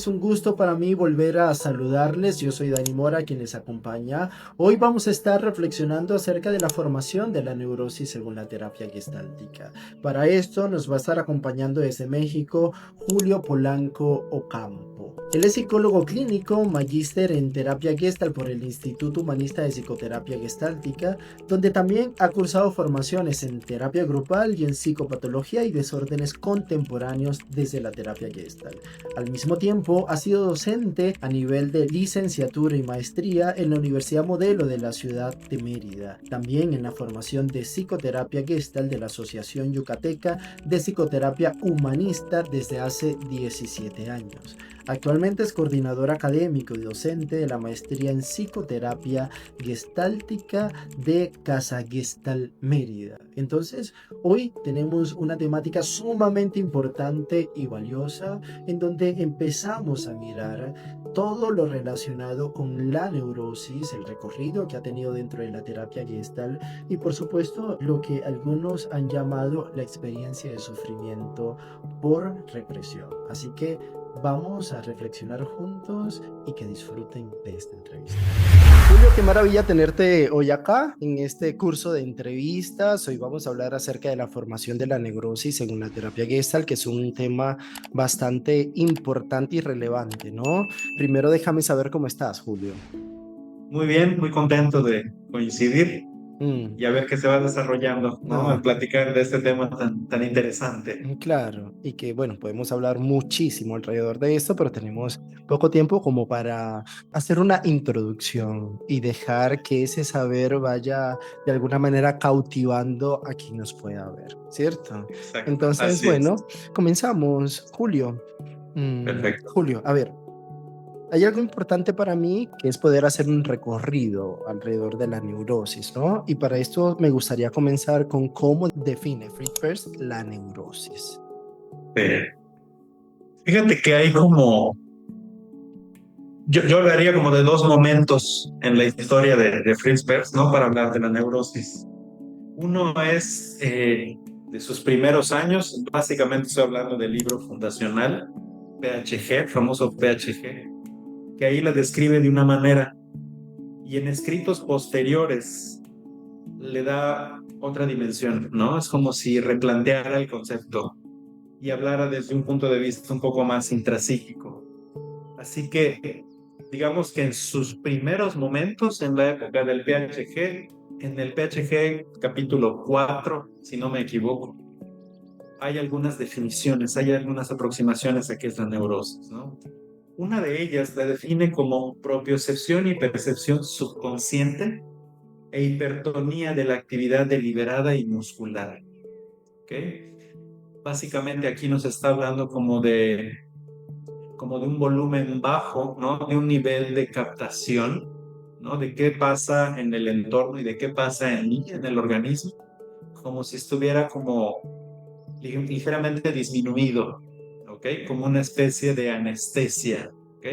es un gusto para mí volver a saludarles. Yo soy Dani Mora, quien les acompaña. Hoy vamos a estar reflexionando acerca de la formación de la neurosis según la terapia gestáltica. Para esto nos va a estar acompañando desde México Julio Polanco Ocampo. Él es psicólogo clínico, magíster en terapia gestalt por el Instituto Humanista de Psicoterapia Gestáltica, donde también ha cursado formaciones en terapia grupal y en psicopatología y desórdenes contemporáneos desde la terapia gestalt. Al mismo tiempo, ha sido docente a nivel de licenciatura y maestría en la Universidad Modelo de la ciudad de Mérida, también en la formación de psicoterapia gestalt de la Asociación Yucateca de Psicoterapia Humanista desde hace 17 años. Actualmente es coordinador académico y docente de la maestría en psicoterapia gestáltica de Casa Gestalt Mérida. Entonces, hoy tenemos una temática sumamente importante y valiosa en donde empezamos a mirar todo lo relacionado con la neurosis, el recorrido que ha tenido dentro de la terapia Gestalt y por supuesto lo que algunos han llamado la experiencia de sufrimiento por represión. Así que vamos a reflexionar juntos y que disfruten de esta entrevista. Julio, qué maravilla tenerte hoy acá en este curso de entrevistas. Hoy vamos a hablar acerca de la formación de la neurosis según la terapia Gestalt, que es un tema bastante importante y relevante, ¿no? Primero déjame saber cómo estás, Julio. Muy bien, muy contento de coincidir Mm, y a ver qué se va desarrollando, ¿no? A no, platicar de este tema tan interesante. claro, y que bueno, podemos hablar muchísimo alrededor de esto, pero tenemos poco tiempo como para hacer una introducción y dejar que ese saber vaya de alguna manera cautivando a quien nos pueda ver, ¿cierto? Exacto, Entonces, así es. bueno, comenzamos. Julio, Perfecto. Julio, a ver, hay algo importante para mí que es poder hacer un recorrido alrededor de la neurosis, ¿no? Y para esto me gustaría comenzar con cómo define Fritz Perls la neurosis. Eh, Fíjate que hay como, yo hablaría como de dos momentos en la historia de Fritz Perls, ¿no? Para hablar de la neurosis. Uno es de sus primeros años, básicamente estoy hablando del libro fundacional, PHG, famoso PHG, que ahí la describe de una manera. Y en escritos posteriores le da otra dimensión, ¿no? Es como si replanteara el concepto y hablara desde un punto de vista un poco más intrapsíquico. Así que, digamos que en sus primeros momentos, en la época del PHG, en el PHG capítulo 4, si no me equivoco, hay algunas definiciones, hay algunas aproximaciones a qué es la neurosis, ¿no? Una de ellas la define como propiocepción y percepción subconsciente e hipertonía de la actividad deliberada y muscular. ¿Ok? Básicamente aquí nos está hablando como de un volumen bajo, ¿no? De un nivel de captación, ¿no? De qué pasa en el entorno y de qué pasa en mí, en el organismo, como si estuviera como ligeramente disminuido, ¿ok? Como una especie de anestesia, ¿ok?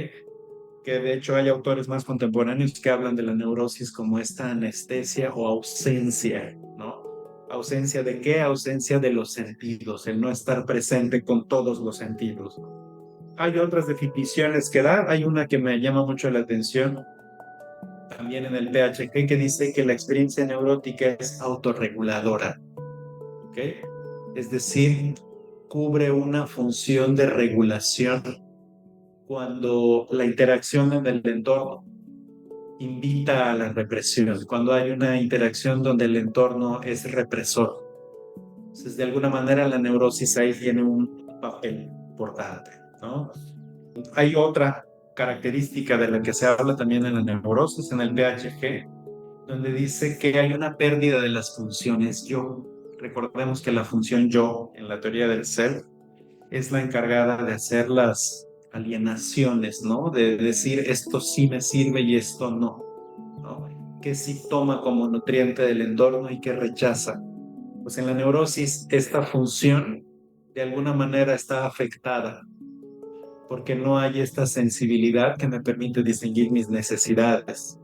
Que de hecho hay autores más contemporáneos que hablan de la neurosis como esta anestesia o ausencia, ¿no? ¿Ausencia de qué? Ausencia de los sentidos, el no estar presente con todos los sentidos. Hay otras definiciones que da, hay una que me llama mucho la atención también en el PHG que dice que la experiencia neurótica es autorreguladora, ¿ok? Es decir, cubre una función de regulación cuando la interacción en el entorno invita a la represión, cuando hay una interacción donde el entorno es represor. Entonces, de alguna manera, la neurosis ahí tiene un papel importante, ¿no? Hay otra característica de la que se habla también en la neurosis, en el PHG, donde dice que hay una pérdida de las funciones yo. Recordemos que la función yo, en la teoría del ser, es la encargada de hacer las alienaciones, ¿no? De decir esto sí me sirve y esto no, ¿no? Que sí toma como nutriente del entorno y que rechaza. Pues en la neurosis esta función de alguna manera está afectada porque no hay esta sensibilidad que me permite distinguir mis necesidades.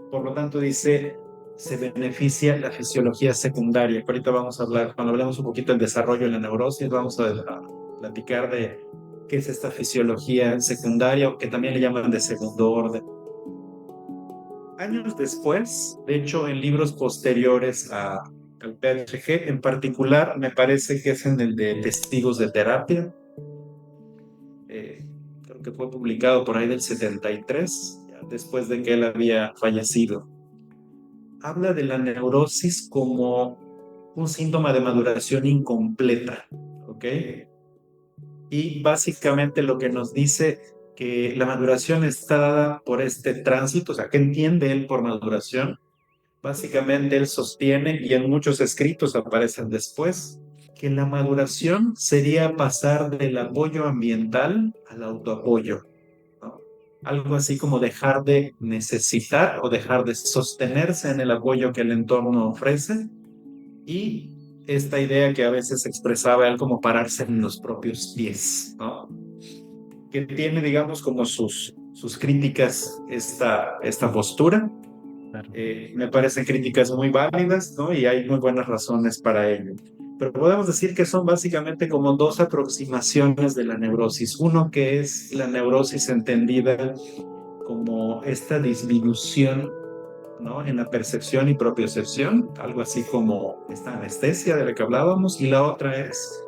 Por lo tanto, dice, se beneficia la fisiología secundaria. Ahorita vamos a hablar, cuando hablemos un poquito del desarrollo de la neurosis, vamos a platicar qué es esta fisiología secundaria o que también le llaman de segundo orden. Años después, de hecho, en libros posteriores al PHG, en particular, me parece que es en el de Testigos de Terapia, eh, creo que fue publicado por ahí del 73, ya después de que él había fallecido. Habla de la neurosis como un síntoma de maduración incompleta, ¿ok? Y básicamente lo que nos dice que la maduración está dada por este tránsito, o sea, ¿qué entiende él por maduración? Básicamente él sostiene, y en muchos escritos aparecen después, que la maduración sería pasar del apoyo ambiental al autoapoyo, ¿no? Algo así como dejar de necesitar o dejar de sostenerse en el apoyo que el entorno ofrece y esta idea que a veces expresaba él como pararse en los propios pies, ¿no? Que tiene, digamos, como sus críticas esta postura. Claro. Me parecen críticas muy válidas, ¿no? Y hay muy buenas razones para ello. Pero podemos decir que son básicamente como dos aproximaciones de la neurosis. Uno que es la neurosis entendida como esta disminución, ¿no? En la percepción y propiocepción, algo así como esta anestesia de la que hablábamos, y la otra es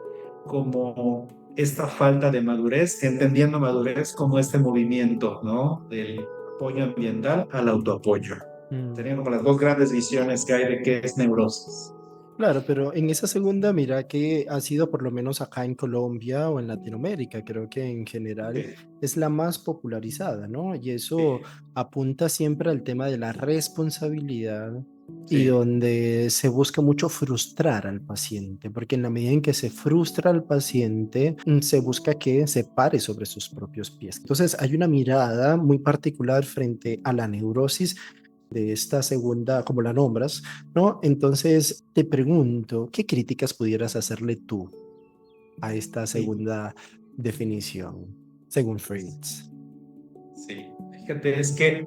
como esta falta de madurez, entendiendo madurez como este movimiento, ¿no? Del apoyo ambiental al autoapoyo. Mm. Serían como las dos grandes visiones que hay de qué es neurosis. Claro, pero en esa segunda, mira que ha sido por lo menos acá en Colombia o en Latinoamérica, creo que en general Sí, es la más popularizada, ¿no? Y eso sí, apunta siempre al tema de la responsabilidad y sí, donde se busca mucho frustrar al paciente, porque en la medida en que se frustra al paciente, se busca que se pare sobre sus propios pies. Entonces hay una mirada muy particular frente a la neurosis de esta segunda, como la nombras, ¿no? Entonces te pregunto, ¿qué críticas pudieras hacerle tú a esta sí, segunda definición, según Fritz? sí. Fíjate, es que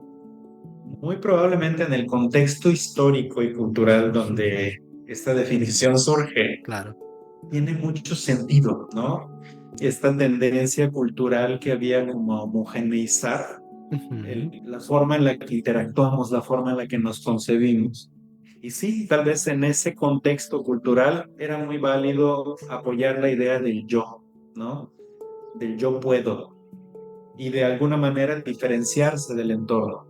muy probablemente en el contexto histórico y cultural donde esta definición surge, Claro. tiene mucho sentido, ¿no? Esta tendencia cultural que había como a homogeneizar Ujú. la forma en la que interactuamos, la forma en la que nos concebimos. Y sí, tal vez en ese contexto cultural era muy válido apoyar la idea del yo, ¿no? Del yo puedo y de alguna manera diferenciarse del entorno.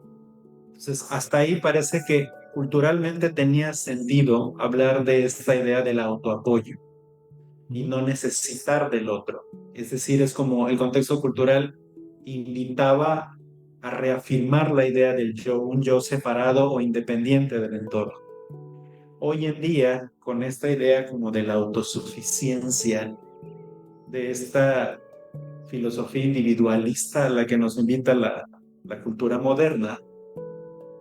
Entonces, hasta ahí parece que culturalmente tenía sentido hablar de esta idea del autoapoyo y no necesitar del otro. Es decir, es como el contexto cultural invitaba a reafirmar la idea del yo, un yo separado o independiente del entorno. Hoy en día, con esta idea como de la autosuficiencia, de esta filosofía individualista a la que nos invita la cultura moderna,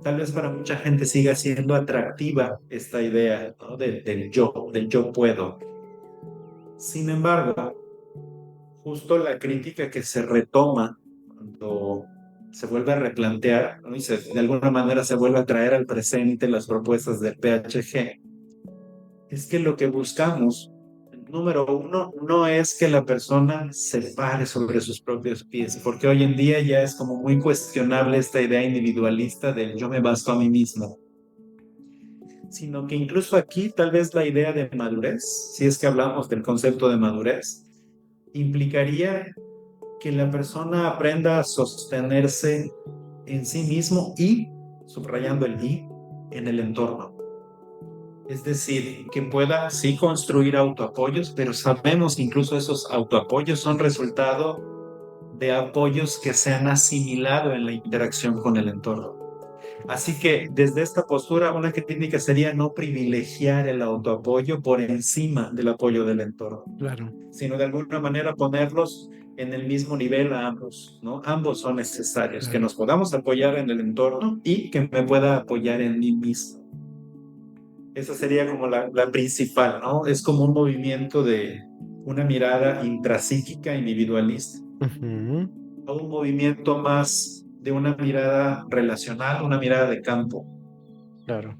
tal vez para mucha gente siga siendo atractiva esta idea, ¿no? Del yo puedo. Sin embargo, justo la crítica que se retoma cuando se vuelve a replantear, ¿no? De alguna manera se vuelve a traer al presente las propuestas del PHG, es que lo que buscamos, número uno, no es que la persona se pare sobre sus propios pies, porque hoy en día ya es como muy cuestionable esta idea individualista del yo me basto a mí mismo, sino que incluso aquí tal vez la idea de madurez, si es que hablamos del concepto de madurez, implicaría que la persona aprenda a sostenerse en sí mismo y, subrayando el y, en el entorno. Es decir, que pueda sí construir autoapoyos, pero sabemos que incluso esos autoapoyos son resultado de apoyos que se han asimilado en la interacción con el entorno. Así que desde esta postura, una crítica sería no privilegiar el autoapoyo por encima del apoyo del entorno, Claro. sino de alguna manera ponerlos en el mismo nivel a ambos, ¿no? Ambos son necesarios, que Claro. nos podamos apoyar en el entorno y que me pueda apoyar en mí mismo. Esa sería como la principal, ¿no? Es como un movimiento de una mirada intrapsíquica, individualista, Ujú. o un movimiento más de una mirada relacional, una mirada de campo. Claro.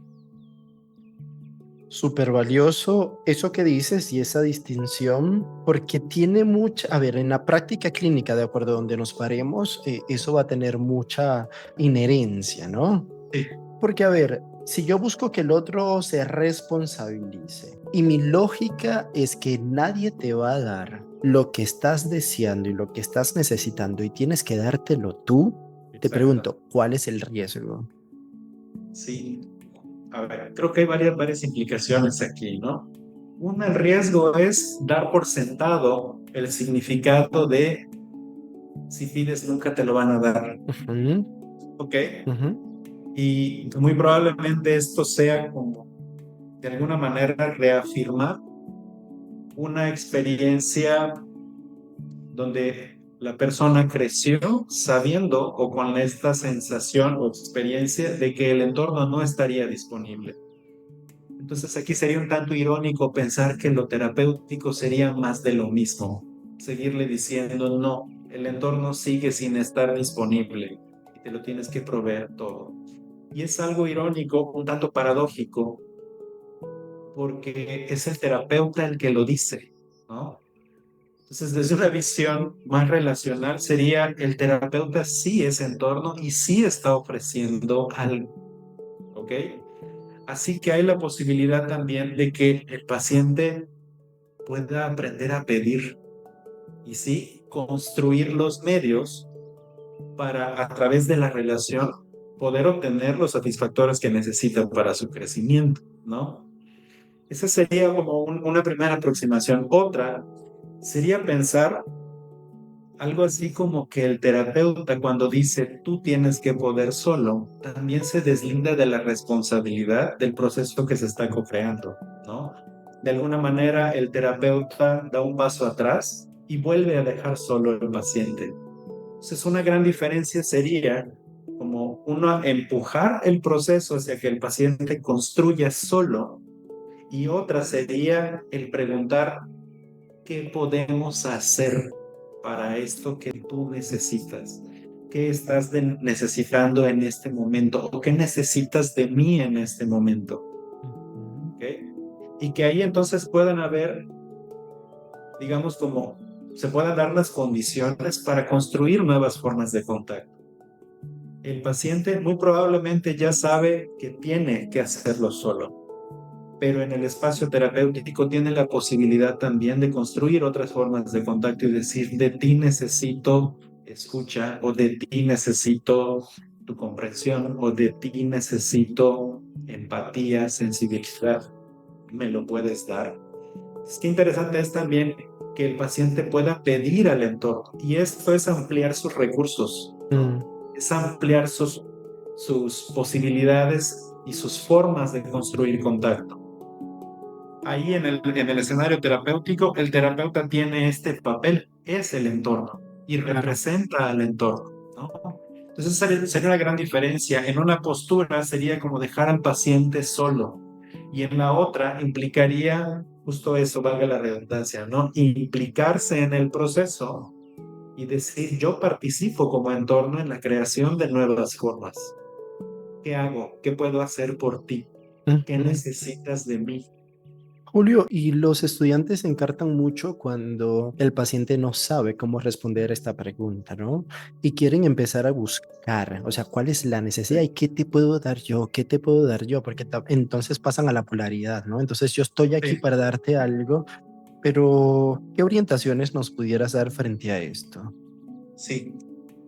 Súper valioso eso que dices y esa distinción, porque tiene mucha, a ver, en la práctica clínica, de acuerdo a donde nos paremos, eso va a tener mucha inherencia, ¿no? Sí, Porque, a ver, si yo busco que el otro se responsabilice y mi lógica es que nadie te va a dar lo que estás deseando y lo que estás necesitando y tienes que dártelo tú, te exacto. pregunto, ¿cuál es el riesgo? Sí, a ver, creo que hay varias implicaciones aquí, ¿no? Un el riesgo es dar por sentado el significado de si pides nunca te lo van a dar, Ujú, ¿ok? ujú, Y muy probablemente esto sea como de alguna manera reafirmar una experiencia donde la persona creció sabiendo o con esta sensación o experiencia de que el entorno no estaría disponible. Entonces aquí sería un tanto irónico pensar que lo terapéutico sería más de lo mismo, seguirle diciendo no, el entorno sigue sin estar disponible y te lo tienes que proveer todo. Y es algo irónico, un tanto paradójico, porque es el terapeuta el que lo dice, ¿no? Entonces, desde una visión más relacional, sería el terapeuta sí es entorno y sí está ofreciendo algo, ¿ok? Así que hay la posibilidad también de que el paciente pueda aprender a pedir y sí construir los medios para, a través de la relación, poder obtener los satisfactores que necesita para su crecimiento, ¿no? Esa sería como una primera aproximación. Otra sería pensar algo así como que el terapeuta cuando dice tú tienes que poder solo, también se deslinda de la responsabilidad del proceso que se está co-creando, ¿no? De alguna manera el terapeuta da un paso atrás y vuelve a dejar solo al paciente. Entonces una gran diferencia sería como uno empujar el proceso hacia que el paciente construya solo y otra sería el preguntar ¿qué podemos hacer para esto que tú necesitas? ¿Qué estás necesitando en este momento? ¿O qué necesitas de mí en este momento? ujú. ¿Ok? Y que ahí entonces puedan haber, digamos, como se puedan dar las condiciones para construir nuevas formas de contacto. El paciente muy probablemente ya sabe que tiene que hacerlo solo, pero en el espacio terapéutico tiene la posibilidad también de construir otras formas de contacto y decir, de ti necesito escucha o de ti necesito tu comprensión o de ti necesito empatía, sensibilidad. ¿Me lo puedes dar? Es que interesante es también que el paciente pueda pedir al entorno y esto es ampliar sus recursos, Mm, ¿no? Es ampliar sus posibilidades y sus formas de construir contacto. Ahí en el escenario terapéutico, el terapeuta tiene este papel, es el entorno y claro. representa al entorno, ¿no? Entonces sería una gran diferencia. En una postura sería como dejar al paciente solo y en la otra implicaría justo eso, valga la redundancia, ¿no? Implicarse en el proceso y decir, yo participo como entorno en la creación de nuevas formas. ¿Qué hago? ¿Qué puedo hacer por ti? ¿Qué Ujú. necesitas de mí? Julio, y los estudiantes se encartan mucho cuando el paciente no sabe cómo responder esta pregunta, ¿no? Y quieren empezar a buscar, o sea, cuál es la necesidad y qué te puedo dar yo, qué te puedo dar yo, porque entonces pasan a la polaridad, ¿no? Entonces yo estoy aquí Sí. para darte algo, pero ¿qué orientaciones nos pudieras dar frente a esto? Sí,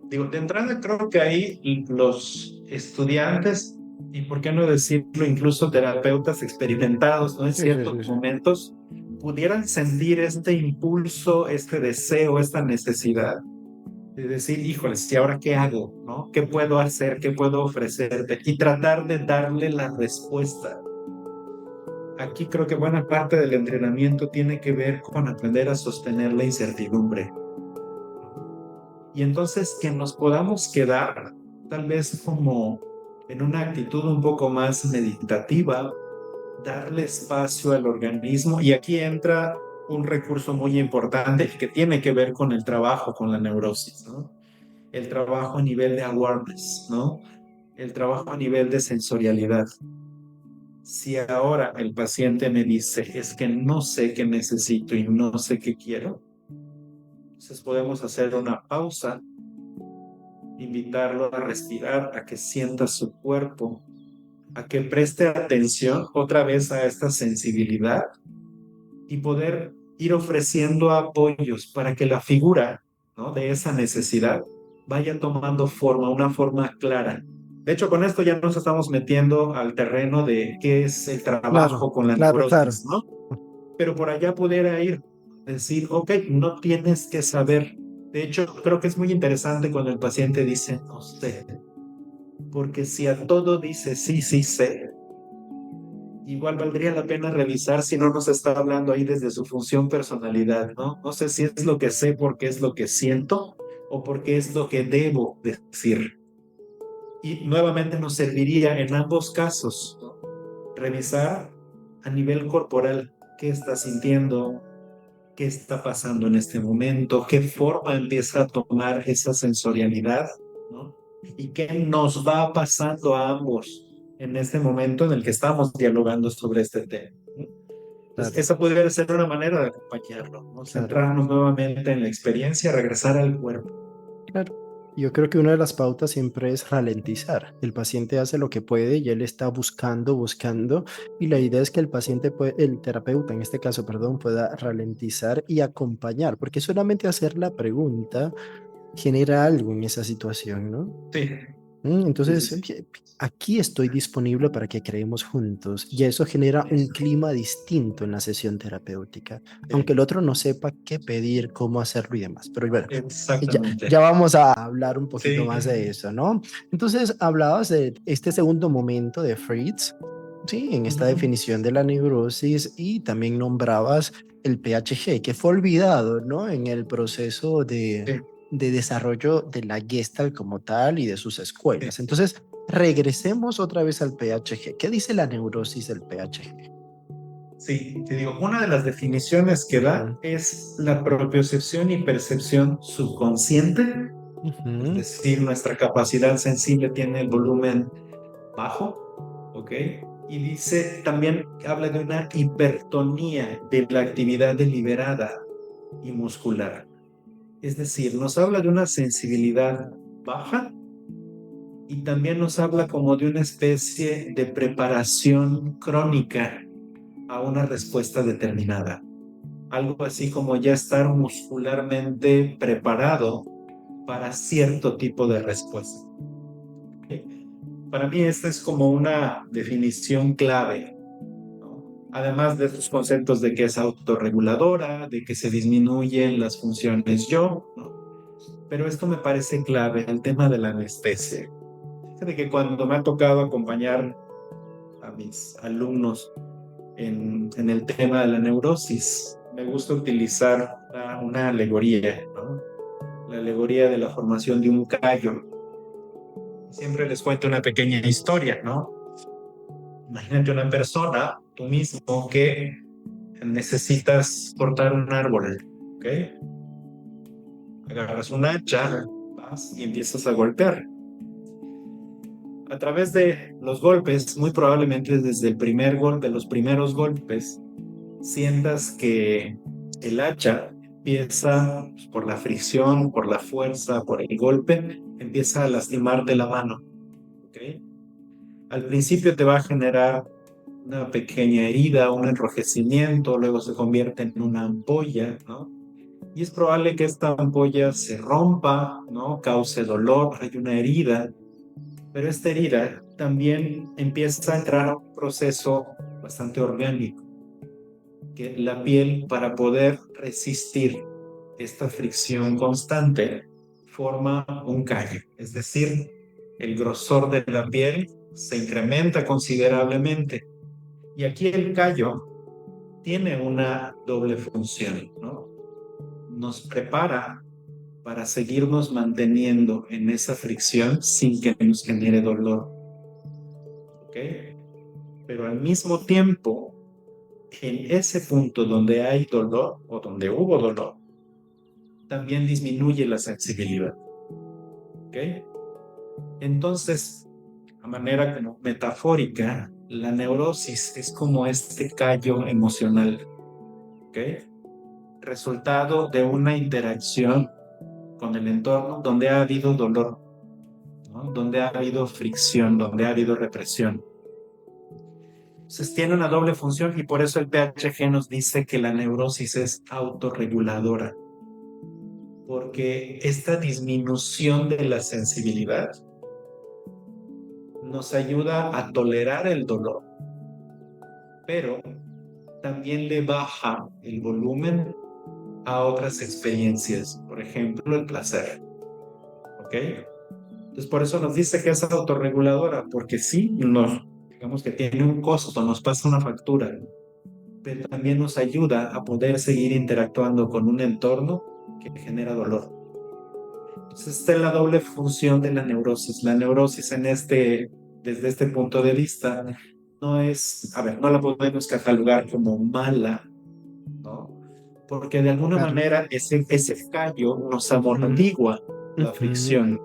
digo, de entrada creo que ahí los estudiantes, y por qué no decirlo, incluso terapeutas experimentados, ¿no? En Sí, sí, ciertos sí, sí. momentos, pudieran sentir este impulso, este deseo, esta necesidad de decir, híjoles, ¿y ahora qué hago? ¿No? ¿Qué puedo hacer? ¿Qué puedo ofrecerte? Y tratar de darle la respuesta. Aquí creo que buena parte del entrenamiento tiene que ver con aprender a sostener la incertidumbre. Y entonces que nos podamos quedar tal vez como en una actitud un poco más meditativa, darle espacio al organismo. Y aquí entra un recurso muy importante que tiene que ver con el trabajo con la neurosis, ¿no? El trabajo a nivel de awareness, ¿no? El trabajo a nivel de sensorialidad. Si ahora el paciente me dice, es que no sé qué necesito y no sé qué quiero, entonces podemos hacer una pausa, invitarlo a respirar, a que sienta su cuerpo, a que preste atención otra vez a esta sensibilidad y poder ir ofreciendo apoyos para que la figura, ¿no?, de esa necesidad vaya tomando forma, una forma clara. De hecho, con esto ya nos estamos metiendo al terreno de qué es el Claro, trabajo con la claro, claro. neurosis, ¿no? Pero por allá pudiera ir, decir, ok, no tienes que saber. De hecho, creo que es muy interesante cuando el paciente dice, no sé, porque si a todo dice sí, sí sé, igual valdría la pena revisar si no nos está hablando ahí desde su función personalidad, ¿no? No sé si es lo que sé porque es lo que siento o porque es lo que debo decir. Y nuevamente nos serviría en ambos casos, ¿no?, revisar a nivel corporal qué está sintiendo, qué está pasando en este momento, qué forma empieza a tomar esa sensorialidad, ¿no? Y qué nos va pasando a ambos en este momento en el que estamos dialogando sobre este tema, ¿no? Entonces, Claro, esa podría ser una manera de acompañarlo, ¿no? claro. Centrarnos nuevamente en la experiencia, regresar al cuerpo. Claro. Yo creo que una de las pautas siempre es ralentizar. El paciente hace lo que puede y él está buscando, buscando, y la idea es que el paciente, el terapeuta en este caso, perdón, pueda ralentizar y acompañar, porque solamente hacer la pregunta genera algo en esa situación, ¿no? Sí, sí, sí, Entonces, sí. aquí estoy disponible para que creemos juntos y eso genera un clima distinto en la sesión terapéutica, aunque el otro no sepa qué pedir, cómo hacerlo y demás. Pero bueno, ya Exactamente. vamos a hablar un poquito Sí, más de eso, ¿no? Entonces, hablabas de este segundo momento de Fritz, ¿sí? En esta ujú, definición de la neurosis y también nombrabas el PHG, que fue olvidado, ¿no? En el proceso sí, de desarrollo de la Gestalt como tal y de sus sí. escuelas. Entonces, regresemos otra vez al PHG. ¿Qué dice la neurosis del PHG? Sí, te digo, una de las definiciones que da Ujú, es la propiocepción y percepción subconsciente, es ujú, decir, nuestra capacidad sensible tiene el volumen bajo, ¿ok? Y dice también, habla de una hipertonía de la actividad deliberada y muscular. Es decir, nos habla de una sensibilidad baja y también nos habla como de una especie de preparación crónica a una respuesta determinada. Algo así como ya estar muscularmente preparado para cierto tipo de respuesta. Para mí esta es como una definición clave, ¿no? Además de estos conceptos de que es autorreguladora, de que se disminuyen las funciones yo, ¿no? Pero esto me parece clave, el tema de la anestesia. De que cuando me ha tocado acompañar a mis alumnos en el tema de la neurosis, me gusta utilizar una alegoría, ¿no? La alegoría de la formación de un callo. Siempre les cuento una pequeña historia, ¿no? Imagínate una persona, tú mismo, que necesitas cortar un árbol, ¿ok? Agarras un hacha, vas y empiezas a golpear. A través de los golpes, muy probablemente desde el primer golpe, los primeros golpes, sientas que el hacha empieza, pues, por la fricción, por la fuerza, por el golpe, empieza a lastimarte la mano, ¿ok? Al principio te va a generar una pequeña herida, un enrojecimiento, luego se convierte en una ampolla, ¿no? Y es probable que esta ampolla se rompa, ¿no? Cause dolor, hay una herida, pero esta herida también empieza a entrar a un proceso bastante orgánico, que la piel, para poder resistir esta fricción constante, forma un callo, es decir, el grosor de la piel se incrementa considerablemente. Y aquí el callo tiene una doble función, ¿no? Nos prepara para seguirnos manteniendo en esa fricción sin que nos genere dolor, ¿ok? Pero al mismo tiempo, en ese punto donde hay dolor o donde hubo dolor, también disminuye la sensibilidad, ¿ok? Entonces, a manera como metafórica, la neurosis es como este callo emocional, ¿ok? Resultado de una interacción con el entorno donde ha habido dolor, ¿no? Donde ha habido fricción, donde ha habido represión. Entonces tiene una doble función y por eso el PHG nos dice que la neurosis es autorreguladora, porque esta disminución de la sensibilidad nos ayuda a tolerar el dolor, pero también le baja el volumen a otras experiencias, por ejemplo, el placer, ¿ok? Entonces, por eso nos dice que es autorreguladora, porque sí, digamos que tiene un costo, nos pasa una factura, pero también nos ayuda a poder seguir interactuando con un entorno que genera dolor. Entonces, esta es la doble función de la neurosis. La neurosis desde este punto de vista, no es, a ver, no la podemos catalogar como mala, ¿no? Porque de alguna Claro. manera ese callo nos Ujú, amortigua la ujú. fricción.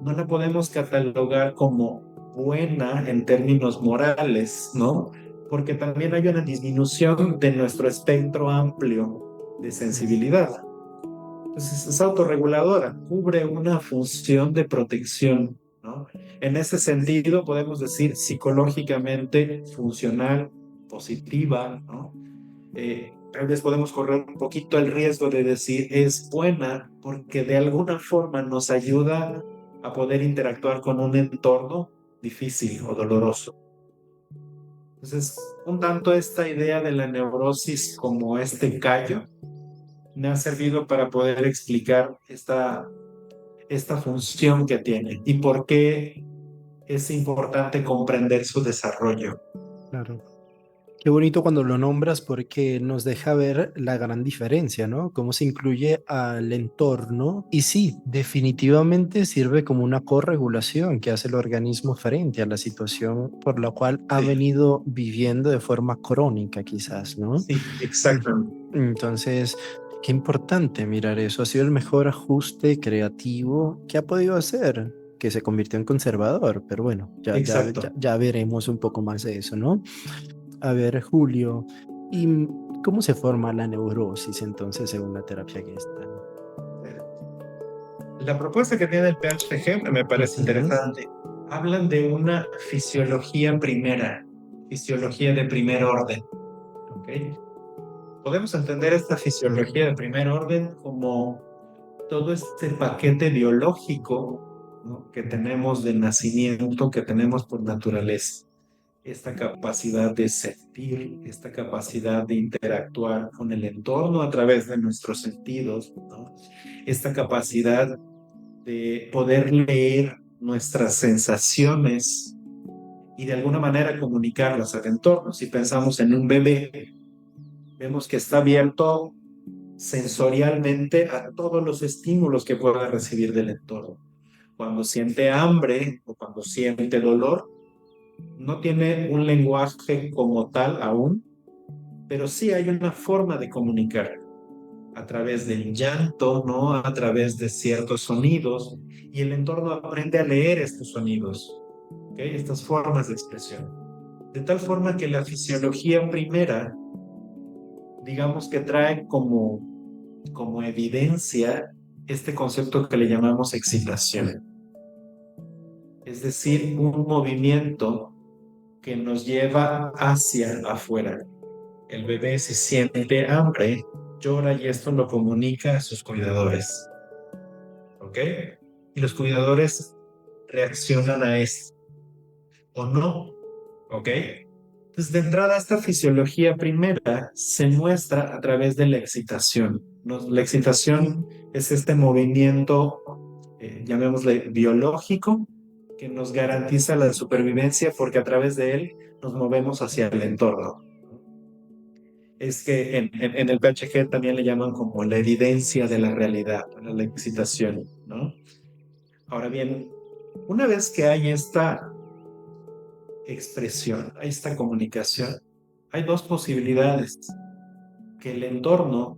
No la podemos catalogar como buena en términos morales, ¿no? Porque también hay una disminución de nuestro espectro amplio de sensibilidad. Entonces es autorreguladora, cubre una función de protección, ¿no? En ese sentido podemos decir psicológicamente funcional, positiva, ¿no? Tal vez podemos correr un poquito el riesgo de decir es buena porque de alguna forma nos ayuda a poder interactuar con un entorno difícil o doloroso. Entonces, un tanto esta idea de la neurosis como este callo me ha servido para poder explicar esta función que tiene y por qué es importante comprender su desarrollo. Claro. Qué bonito cuando lo nombras porque nos deja ver la gran diferencia, ¿no? Cómo se incluye al entorno y sí, definitivamente sirve como una corregulación que hace el organismo frente a la situación por la cual ha Sí, venido viviendo de forma crónica, quizás, ¿no? sí, Mm. exactamente. Entonces, qué importante mirar eso. Ha sido el mejor ajuste creativo que ha podido hacer, que se convirtió en conservador, pero bueno, Exacto. ya veremos un poco más de eso, ¿no? A ver, Julio, ¿y cómo se forma la neurosis entonces según la terapia Gestalt? La propuesta que tiene el PHG me parece Ujú, interesante. Hablan de una fisiología primera, fisiología de primer orden. ¿Ok? Podemos entender esta fisiología de primer orden como todo este paquete biológico, ¿no? Que tenemos de nacimiento, que tenemos por naturaleza. Esta capacidad de sentir, esta capacidad de interactuar con el entorno a través de nuestros sentidos, ¿no? Esta capacidad de poder leer nuestras sensaciones y de alguna manera comunicarlas al entorno. Si pensamos en un bebé, vemos que está abierto sensorialmente a todos los estímulos que pueda recibir del entorno. Cuando siente hambre o cuando siente dolor, no tiene un lenguaje como tal aún, pero sí hay una forma de comunicar a través del llanto, ¿no? A través de ciertos sonidos, y el entorno aprende a leer estos sonidos, ¿ok? Estas formas de expresión. De tal forma que la fisiología primera, digamos que trae como evidencia este concepto que le llamamos excitación, es decir, un movimiento que nos lleva hacia afuera. El bebé si siente hambre, llora y esto lo comunica a sus cuidadores, ¿ok? Y los cuidadores reaccionan a esto o no, ¿ok? Entonces, de entrada, esta fisiología primera se muestra a través de la excitación. La excitación es este movimiento, llamémosle biológico, que nos garantiza la supervivencia porque a través de él nos movemos hacia el entorno. Es que en el PHG también le llaman como la evidencia de la realidad, la excitación, ¿no? Ahora bien, una vez que hay esta expresión, hay esta comunicación, hay dos posibilidades: que el entorno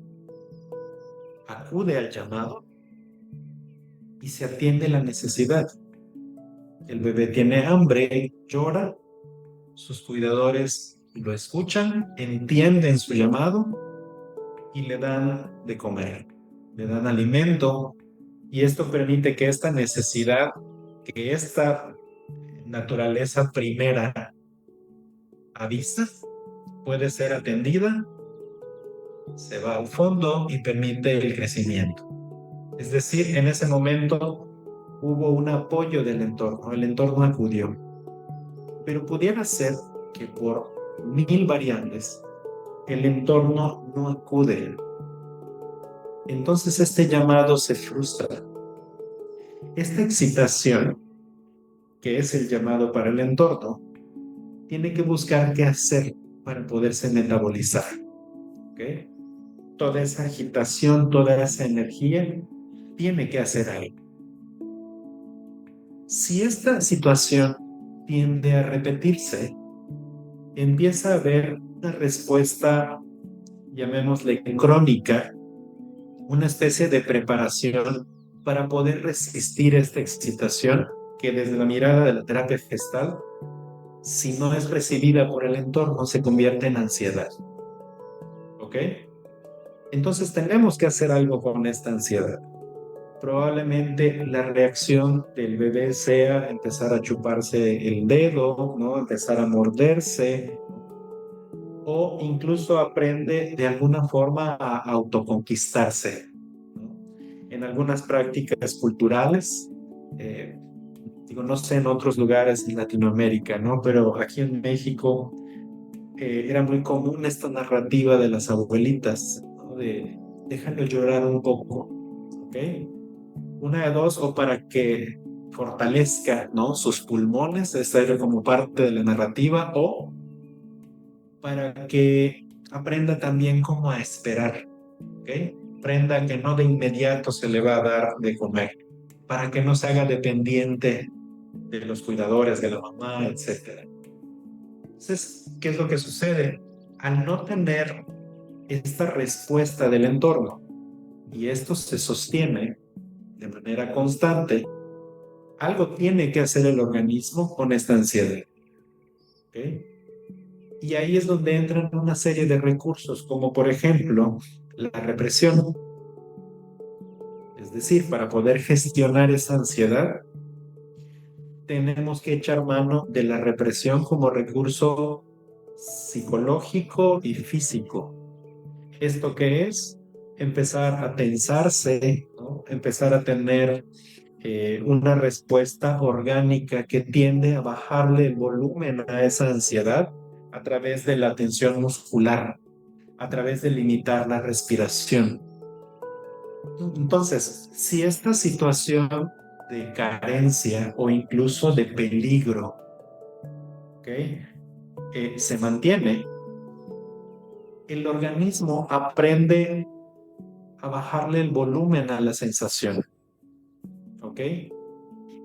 acude al llamado y se atiende la necesidad. El bebé tiene hambre, llora, sus cuidadores lo escuchan, entienden su llamado y le dan de comer, le dan alimento, y esto permite que esta necesidad, que esta naturaleza primera avisa, puede ser atendida, se va al fondo y permite el crecimiento. Es decir, en ese momento hubo un apoyo del entorno, el entorno acudió. Pero pudiera ser que por mil variables el entorno no acude. Entonces este llamado se frustra. Esta excitación, que es el llamado para el entorno, tiene que buscar qué hacer para poderse metabolizar. ¿Ok? Toda esa agitación, toda esa energía, tiene que hacer algo. Si esta situación tiende a repetirse, empieza a haber una respuesta, llamémosle crónica, una especie de preparación para poder resistir esta excitación que desde la mirada de la terapia gestal, si no es recibida por el entorno, se convierte en ansiedad. ¿Ok? Entonces tenemos que hacer algo con esta ansiedad. Probablemente la reacción del bebé sea empezar a chuparse el dedo, ¿no? Empezar a morderse, o incluso aprende de alguna forma a autoconquistarse, ¿no? En algunas prácticas culturales, eh, digo, no sé en otros lugares en Latinoamérica, ¿no? Pero aquí en México era muy común esta narrativa de las abuelitas, ¿no? De déjalo llorar un poco, ¿ok? Una de dos, o para que fortalezca, ¿no? Sus pulmones, esta era como parte de la narrativa, o para que aprenda también cómo a esperar, ¿ok? Aprenda que no de inmediato se le va a dar de comer, para que no se haga dependiente de los cuidadores, de la mamá, etcétera. Entonces, ¿qué es lo que sucede? Al no tener esta respuesta del entorno, y esto se sostiene de manera constante, algo tiene que hacer el organismo con esta ansiedad, ¿ok? Y ahí es donde entran una serie de recursos, como por ejemplo la represión. Es decir, para poder gestionar esa ansiedad, tenemos que echar mano de la represión como recurso psicológico y físico. ¿Esto qué es? Empezar a tensarse, ¿no? Empezar a tener una respuesta orgánica que tiende a bajarle el volumen a esa ansiedad a través de la tensión muscular, a través de limitar la respiración. Entonces, si esta situación de carencia o incluso de peligro, ¿ok? Se mantiene, el organismo aprende a bajarle el volumen a la sensación, ¿ok?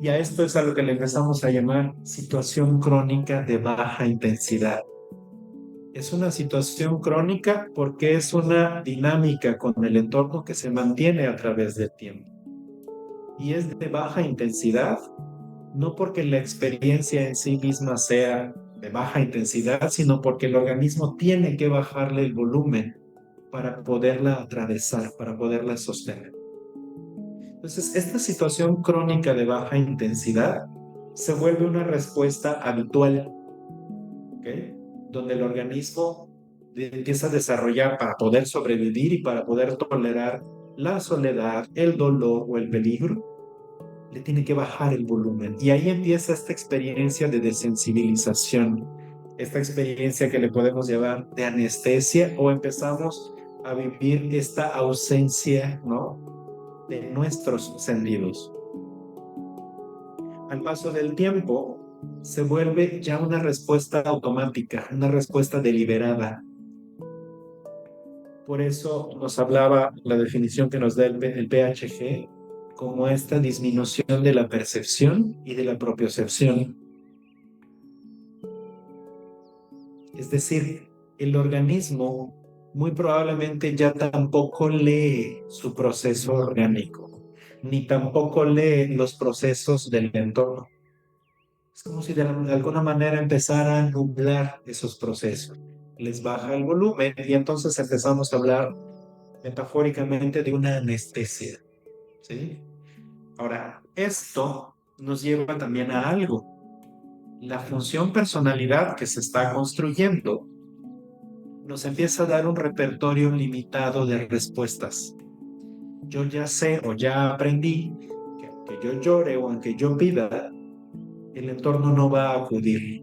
Y a esto es a lo que le empezamos a llamar situación crónica de baja intensidad. Es una situación crónica porque es una dinámica con el entorno que se mantiene a través del tiempo. Y es de baja intensidad, no porque la experiencia en sí misma sea de baja intensidad, sino porque el organismo tiene que bajarle el volumen para poderla atravesar, para poderla sostener. Entonces, esta situación crónica de baja intensidad se vuelve una respuesta habitual, ¿ok? Donde el organismo empieza a desarrollar para poder sobrevivir y para poder tolerar la soledad, el dolor o el peligro, le tiene que bajar el volumen. Y ahí empieza esta experiencia de desensibilización, esta experiencia que le podemos llamar de anestesia, o empezamos a vivir esta ausencia, ¿no? De nuestros sentidos. Al paso del tiempo, se vuelve ya una respuesta automática, una respuesta deliberada. Por eso nos hablaba la definición que nos da el PHG como esta disminución de la percepción y de la propiocepción. Es decir, el organismo muy probablemente ya tampoco lee su proceso orgánico, ni tampoco lee los procesos del entorno, Es como si de alguna manera empezara a nublar esos procesos. Les baja el volumen y entonces empezamos a hablar metafóricamente de una anestesia, ¿sí? Ahora, esto nos lleva también a algo. La función personalidad que se está construyendo nos empieza a dar un repertorio limitado de respuestas. Yo ya sé o ya aprendí que aunque yo llore o aunque yo pida, el entorno no va a acudir.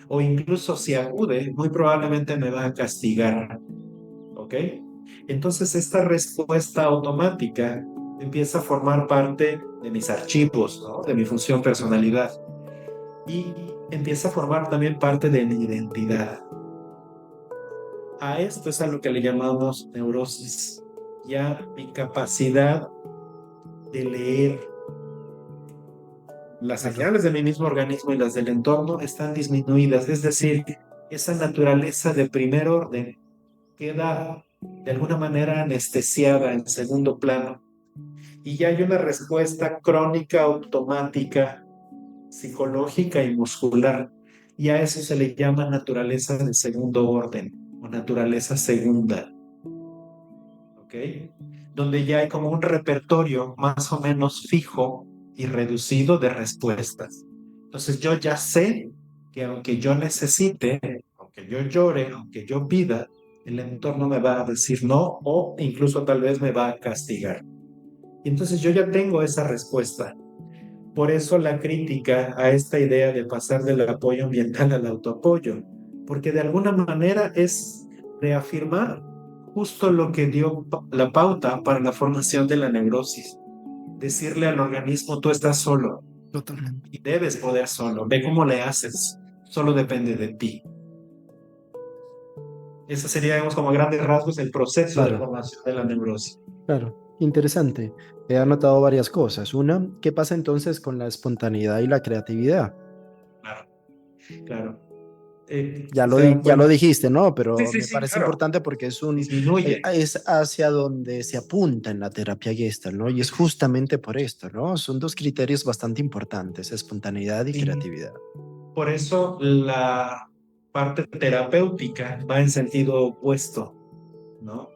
O incluso si acude, muy probablemente me va a castigar. ¿Ok? Entonces esta respuesta automática empieza a formar parte de mis archivos, ¿no? De mi función personalidad. Y empieza a formar también parte de mi identidad. A esto es a lo que le llamamos neurosis. Ya mi capacidad de leer las Claro. señales de mi mismo organismo y las del entorno están disminuidas. Es decir, esa naturaleza de primer orden queda de alguna manera anestesiada en segundo plano. Y ya hay una respuesta crónica, automática, psicológica y muscular. Y a eso se le llama naturaleza de segundo orden o naturaleza segunda. ¿Ok? Donde ya hay como un repertorio más o menos fijo y reducido de respuestas. Entonces yo ya sé que aunque yo necesite, aunque yo llore, aunque yo pida, el entorno me va a decir no o incluso tal vez me va a castigar. Y entonces yo ya tengo esa respuesta. Por eso la crítica a esta idea de pasar del apoyo ambiental al autoapoyo, porque de alguna manera es reafirmar justo lo que dio la pauta para la formación de la neurosis. Decirle al organismo, tú estás solo Totalmente. y debes poder solo, ve cómo le haces, solo depende de ti. Ese sería, digamos, como a grandes rasgos el proceso de Claro, formación de la neurosis. claro. Interesante. He anotado varias cosas. Una, ¿qué pasa entonces con la espontaneidad y la creatividad? Claro, claro. Se dan Ya lo cuenta. dijiste, ¿no? Sí, Pero sí, me sí, parece claro. importante porque Disminuye. es hacia donde se apunta en la terapia Gestalt, ¿no? Y es justamente por esto, ¿no? Son dos criterios bastante importantes, espontaneidad y Sí. creatividad. Por eso la parte terapéutica va en sentido opuesto, ¿no?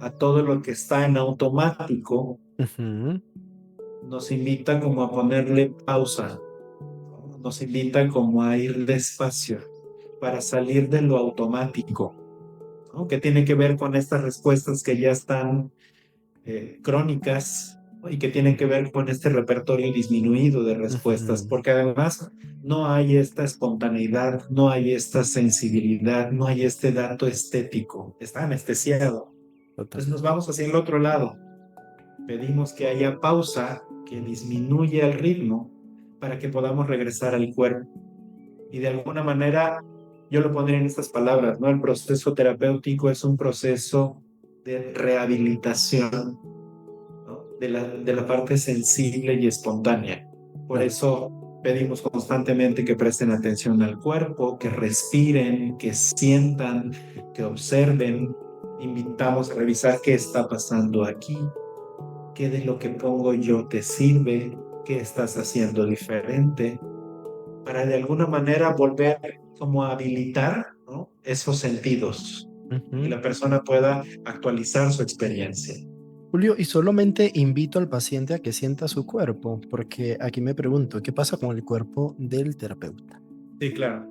A todo lo que está en automático, Ujú, nos invita como a ponerle pausa, ¿no? Nos invita como a ir despacio para salir de lo automático, ¿no? Que tiene que ver con estas respuestas que ya están crónicas, ¿no? Y que tienen que ver con este repertorio disminuido de respuestas, ujú. porque además no hay esta espontaneidad, no hay esta sensibilidad, no hay este dato estético, está anestesiado. Total. Entonces nos vamos hacia el otro lado, pedimos que haya pausa, que disminuya el ritmo para que podamos regresar al cuerpo. Y de alguna manera, yo lo pondría en estas palabras, ¿no? El proceso terapéutico es un proceso de rehabilitación, ¿no? De la parte sensible y espontánea. Por Claro. eso pedimos constantemente que presten atención al cuerpo, que respiren, que sientan, que observen. Invitamos a revisar qué está pasando aquí, qué de lo que pongo yo te sirve, qué estás haciendo diferente, para de alguna manera volver como a habilitar, ¿no? Esos sentidos y Ujú. la persona pueda actualizar su experiencia. Julio, y solamente invito al paciente a que sienta su cuerpo, porque aquí me pregunto, ¿qué pasa con el cuerpo del terapeuta? Sí, claro.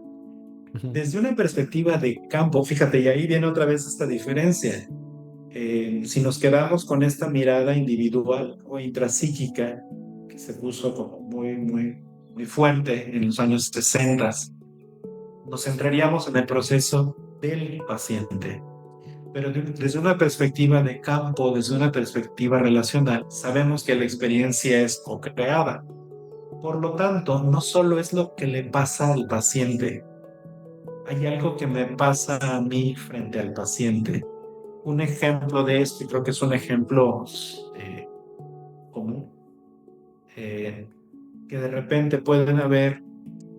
Ujú, Desde una perspectiva de campo, fíjate, y ahí viene otra vez esta diferencia. Si nos quedamos con esta mirada individual o intrapsíquica, que se puso como muy fuerte en los años 60, nos centraríamos en el proceso del paciente. Pero desde una perspectiva de campo, desde una perspectiva relacional, sabemos que la experiencia es co-creada. Por lo tanto, no solo es lo que le pasa al paciente, hay algo que me pasa a mí frente al paciente. Un ejemplo de esto, y creo que es un ejemplo eh, común, eh, que de repente pueden haber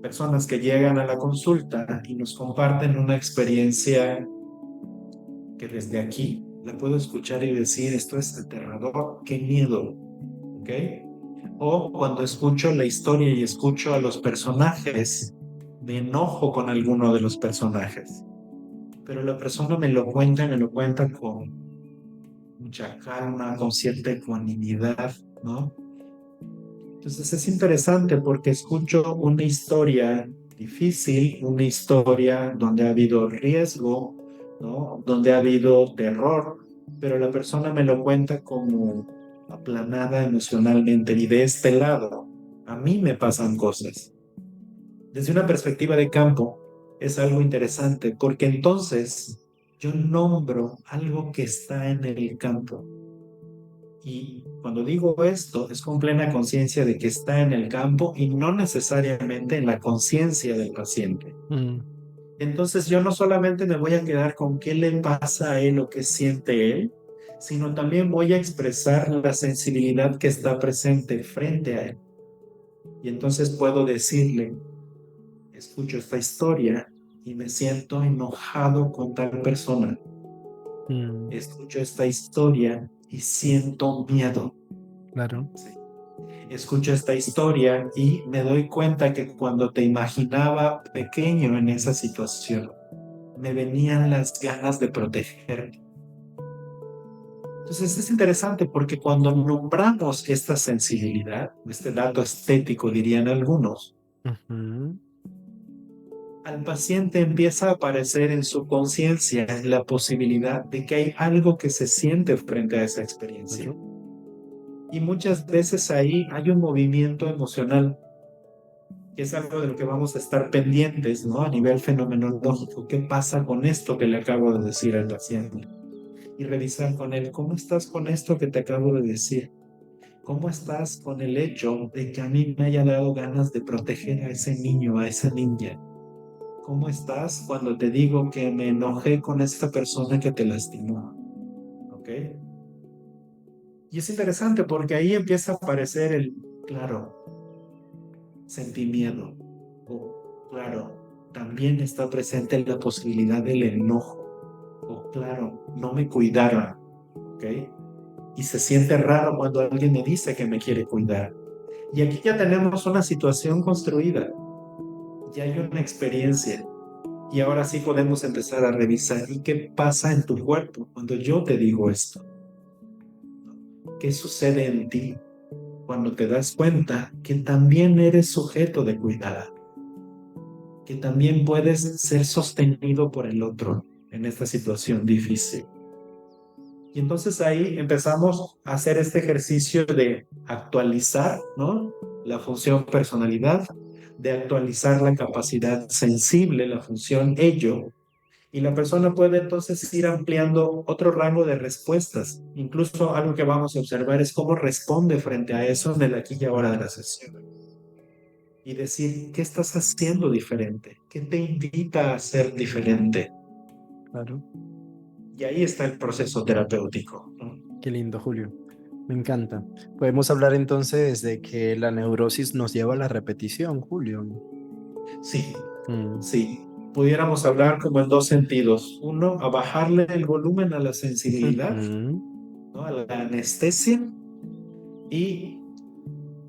personas que llegan a la consulta y nos comparten una experiencia que desde aquí la puedo escuchar y decir, esto es aterrador, qué miedo, ¿ok? O cuando escucho la historia y escucho a los personajes, me enojo con alguno de los personajes. Pero la persona me lo cuenta con mucha calma, con cierta ecuanimidad, ¿no? Entonces es interesante porque escucho una historia difícil, una historia donde ha habido riesgo, ¿no? Donde ha habido terror, pero la persona me lo cuenta como aplanada emocionalmente. Y de este lado, a mí me pasan cosas. Desde una perspectiva de campo, es algo interesante porque entonces yo nombro algo que está en el campo. Y cuando digo esto, es con plena conciencia de que está en el campo y no necesariamente en la conciencia del paciente. Mm, Entonces yo no solamente me voy a quedar con qué le pasa a él o qué siente él, sino también voy a expresar la sensibilidad que está presente frente a él. Y entonces puedo decirle, escucho esta historia y me siento enojado con tal persona. mm, Escucho esta historia y siento miedo. claro. Sí. Escucho esta historia y me doy cuenta que cuando te imaginaba pequeño en esa situación, me venían las ganas de protegerte. Entonces es interesante porque cuando nombramos esta sensibilidad, este dato estético dirían algunos, Ujú, al paciente empieza a aparecer en su conciencia la posibilidad de que hay algo que se siente frente a esa experiencia. claro. Y muchas veces ahí hay un movimiento emocional que es algo de lo que vamos a estar pendientes, ¿no? A nivel fenomenológico, ¿qué pasa con esto que le acabo de decir al paciente? Y revisar con él, ¿cómo estás con esto que te acabo de decir? ¿Cómo estás con el hecho de que a mí me haya dado ganas de proteger a ese niño, a esa niña? ¿Cómo estás cuando te digo que me enojé con esta persona que te lastimó? ¿Ok? Y es interesante porque ahí empieza a aparecer el, claro, sentí miedo. O, claro, también está presente la posibilidad del enojo. O, claro, no me cuidaron. ¿Ok? Y se siente raro cuando alguien me dice que me quiere cuidar. Y aquí ya tenemos una situación construida. Ya hay una experiencia. Y ahora sí podemos empezar a revisar. ¿Y qué pasa en tu cuerpo cuando yo te digo esto? ¿Qué sucede en ti cuando te das cuenta que también eres sujeto de cuidado? Que también puedes ser sostenido por el otro en esta situación difícil. Y entonces ahí empezamos a hacer este ejercicio de actualizar, ¿no? La función personalidad, de actualizar la capacidad sensible, la función ello, y la persona puede entonces ir ampliando otro rango de respuestas. Incluso algo que vamos a observar es cómo responde frente a eso en el aquí y ahora de la sesión. Y decir, ¿qué estás haciendo diferente? ¿Qué te invita a ser diferente? Claro. Y ahí está el proceso terapéutico, ¿no? Qué lindo, Julio. Me encanta. Podemos hablar entonces de que la neurosis nos lleva a la repetición, Julio. Sí, Mm, sí. Pudiéramos hablar como en dos sentidos. Uno, a bajarle el volumen a la sensibilidad, ujú, ¿no? A la anestesia. Y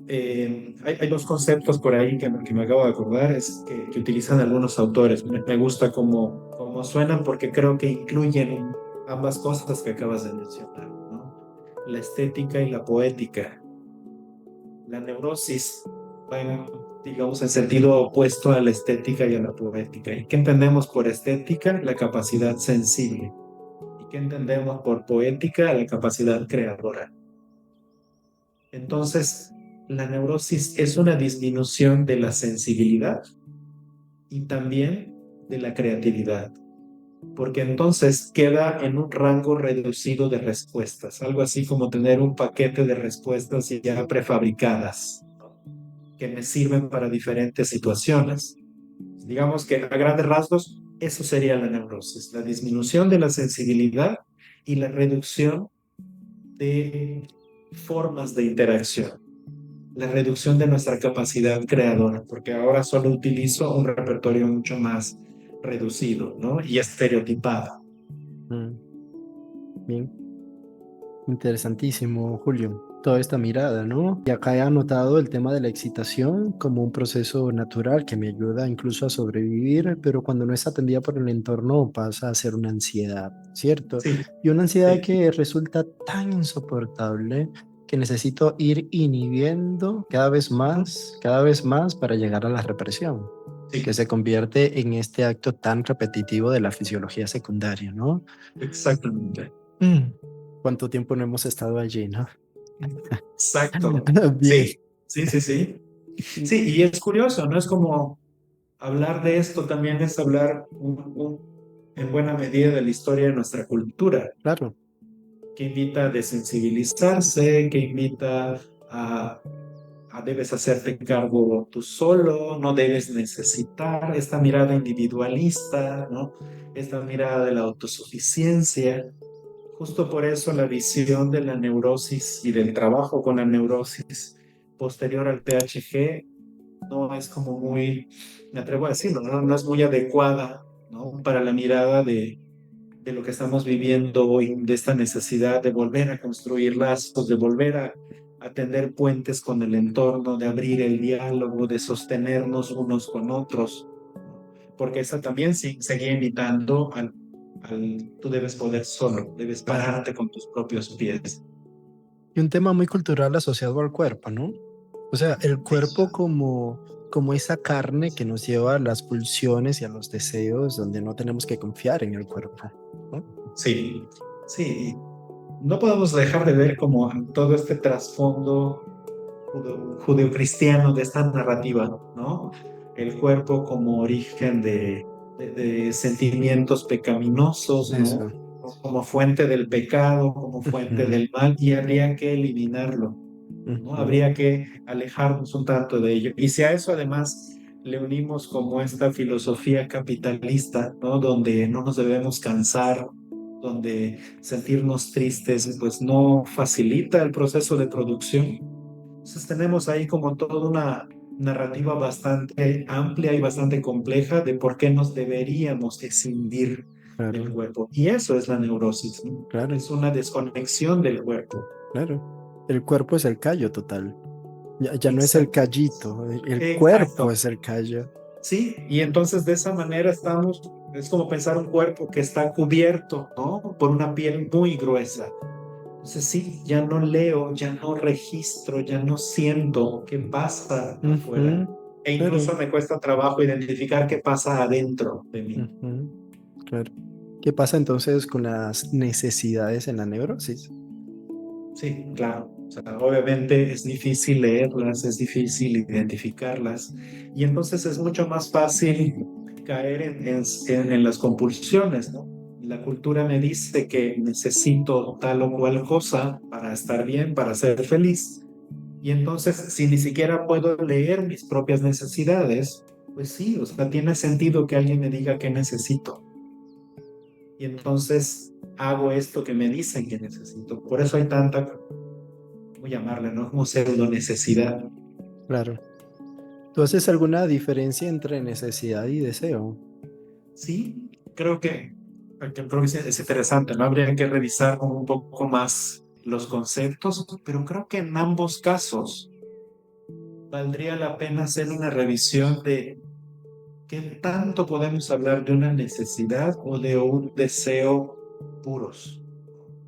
hay dos conceptos por ahí que me acabo de acordar, es que utilizan algunos autores. Me gusta cómo suenan porque creo que incluyen ambas cosas que acabas de mencionar, ¿no? La estética y la poética. La neurosis va en, digamos, en sentido opuesto a la estética y a la poética. ¿Y qué entendemos por estética? La capacidad sensible. ¿Y qué entendemos por poética? La capacidad creadora. Entonces, la neurosis es una disminución de la sensibilidad y también de la creatividad, porque entonces queda en un rango reducido de respuestas, algo así como tener un paquete de respuestas ya prefabricadas que me sirven para diferentes situaciones. Digamos que a grandes rasgos, eso sería la neurosis, la disminución de la sensibilidad y la reducción de formas de interacción, la reducción de nuestra capacidad creadora, porque ahora solo utilizo un repertorio mucho más reducido, ¿no? Y estereotipado. mm. Bien, interesantísimo, Julio. toda esta mirada, ¿no? Y acá he anotado el tema de la excitación como un proceso natural que me ayuda incluso a sobrevivir, pero cuando no es atendida por el entorno pasa a ser una ansiedad, ¿cierto? Sí, Y una ansiedad sí, que resulta tan insoportable que necesito ir inhibiendo cada vez más para llegar a la represión, que sí, se convierte en este acto tan repetitivo de la fisiología secundaria, ¿no? exactamente. Mm. ¿Cuánto tiempo no hemos estado allí, no? Exacto. Bien. Sí, sí, sí, sí. Sí, y es curioso, ¿no? Es como hablar de esto también es hablar en buena medida de la historia de nuestra cultura, Claro. que invita a desensibilizarse, que invita a, debes hacerte cargo tú solo, no debes necesitar esta mirada individualista, ¿no? Esta mirada de la autosuficiencia. Justo por eso la visión de la neurosis y del trabajo con la neurosis posterior al PHG no es como muy, me atrevo a decirlo, no es muy adecuada, ¿no? Para la mirada de lo que estamos viviendo hoy, de esta necesidad de volver a construir lazos, de volver a tender puentes con el entorno, de abrir el diálogo, de sostenernos unos con otros, porque esa también sí, seguía invitando al tú debes poder solo, debes Claro. pararte con tus propios pies. Y un tema muy cultural asociado al cuerpo, ¿no? O sea, el Sí, cuerpo como esa carne que nos lleva a las pulsiones y a los deseos, donde no tenemos que confiar en el cuerpo, ¿no? sí, sí. No podemos dejar de ver como todo este trasfondo judeocristiano de esta narrativa, ¿no? El cuerpo como origen de sentimientos pecaminosos, ¿no? Eso. Como fuente del pecado, como fuente Ujú, del mal, y habría que eliminarlo, ¿no? ujú, Habría que alejarnos un tanto de ello. Y si a eso además le unimos como esta filosofía capitalista, ¿no? Donde no nos debemos cansar, donde sentirnos tristes, pues no facilita el proceso de producción. Entonces tenemos ahí como toda una narrativa bastante amplia y bastante compleja de por qué nos deberíamos escindir del claro, cuerpo. Y eso es la neurosis, ¿no? claro, Es una desconexión del cuerpo. claro. El cuerpo es el callo total. Ya no es el Exacto. callito, el cuerpo Exacto. es el callo. Sí, y entonces de esa manera estamos, es como pensar un cuerpo que está cubierto, ¿no? Por una piel muy gruesa. Entonces sí, ya no leo, ya no registro, ya no siento qué pasa afuera. Ujú, E claro, incluso me cuesta trabajo identificar qué pasa adentro de mí. ujú, claro. ¿Qué pasa entonces con las necesidades en la neurosis? Sí, claro. O sea, obviamente es difícil leerlas, es difícil identificarlas. Y entonces es mucho más fácil caer en las compulsiones, ¿no? La cultura me dice que necesito tal o cual cosa para estar bien, para ser feliz. Y entonces, si ni siquiera puedo leer mis propias necesidades, pues sí, o sea, tiene sentido que alguien me diga qué necesito. Y entonces hago esto que me dicen que necesito. Por eso hay tanta, ¿cómo llamarle, no? Como pseudo necesidad. Claro. ¿Tú haces alguna diferencia entre necesidad y deseo? Sí, creo que es interesante, ¿no? Habría que revisar un poco más los conceptos, pero creo que en ambos casos valdría la pena hacer una revisión de ¿qué tanto podemos hablar de una necesidad o de un deseo puros,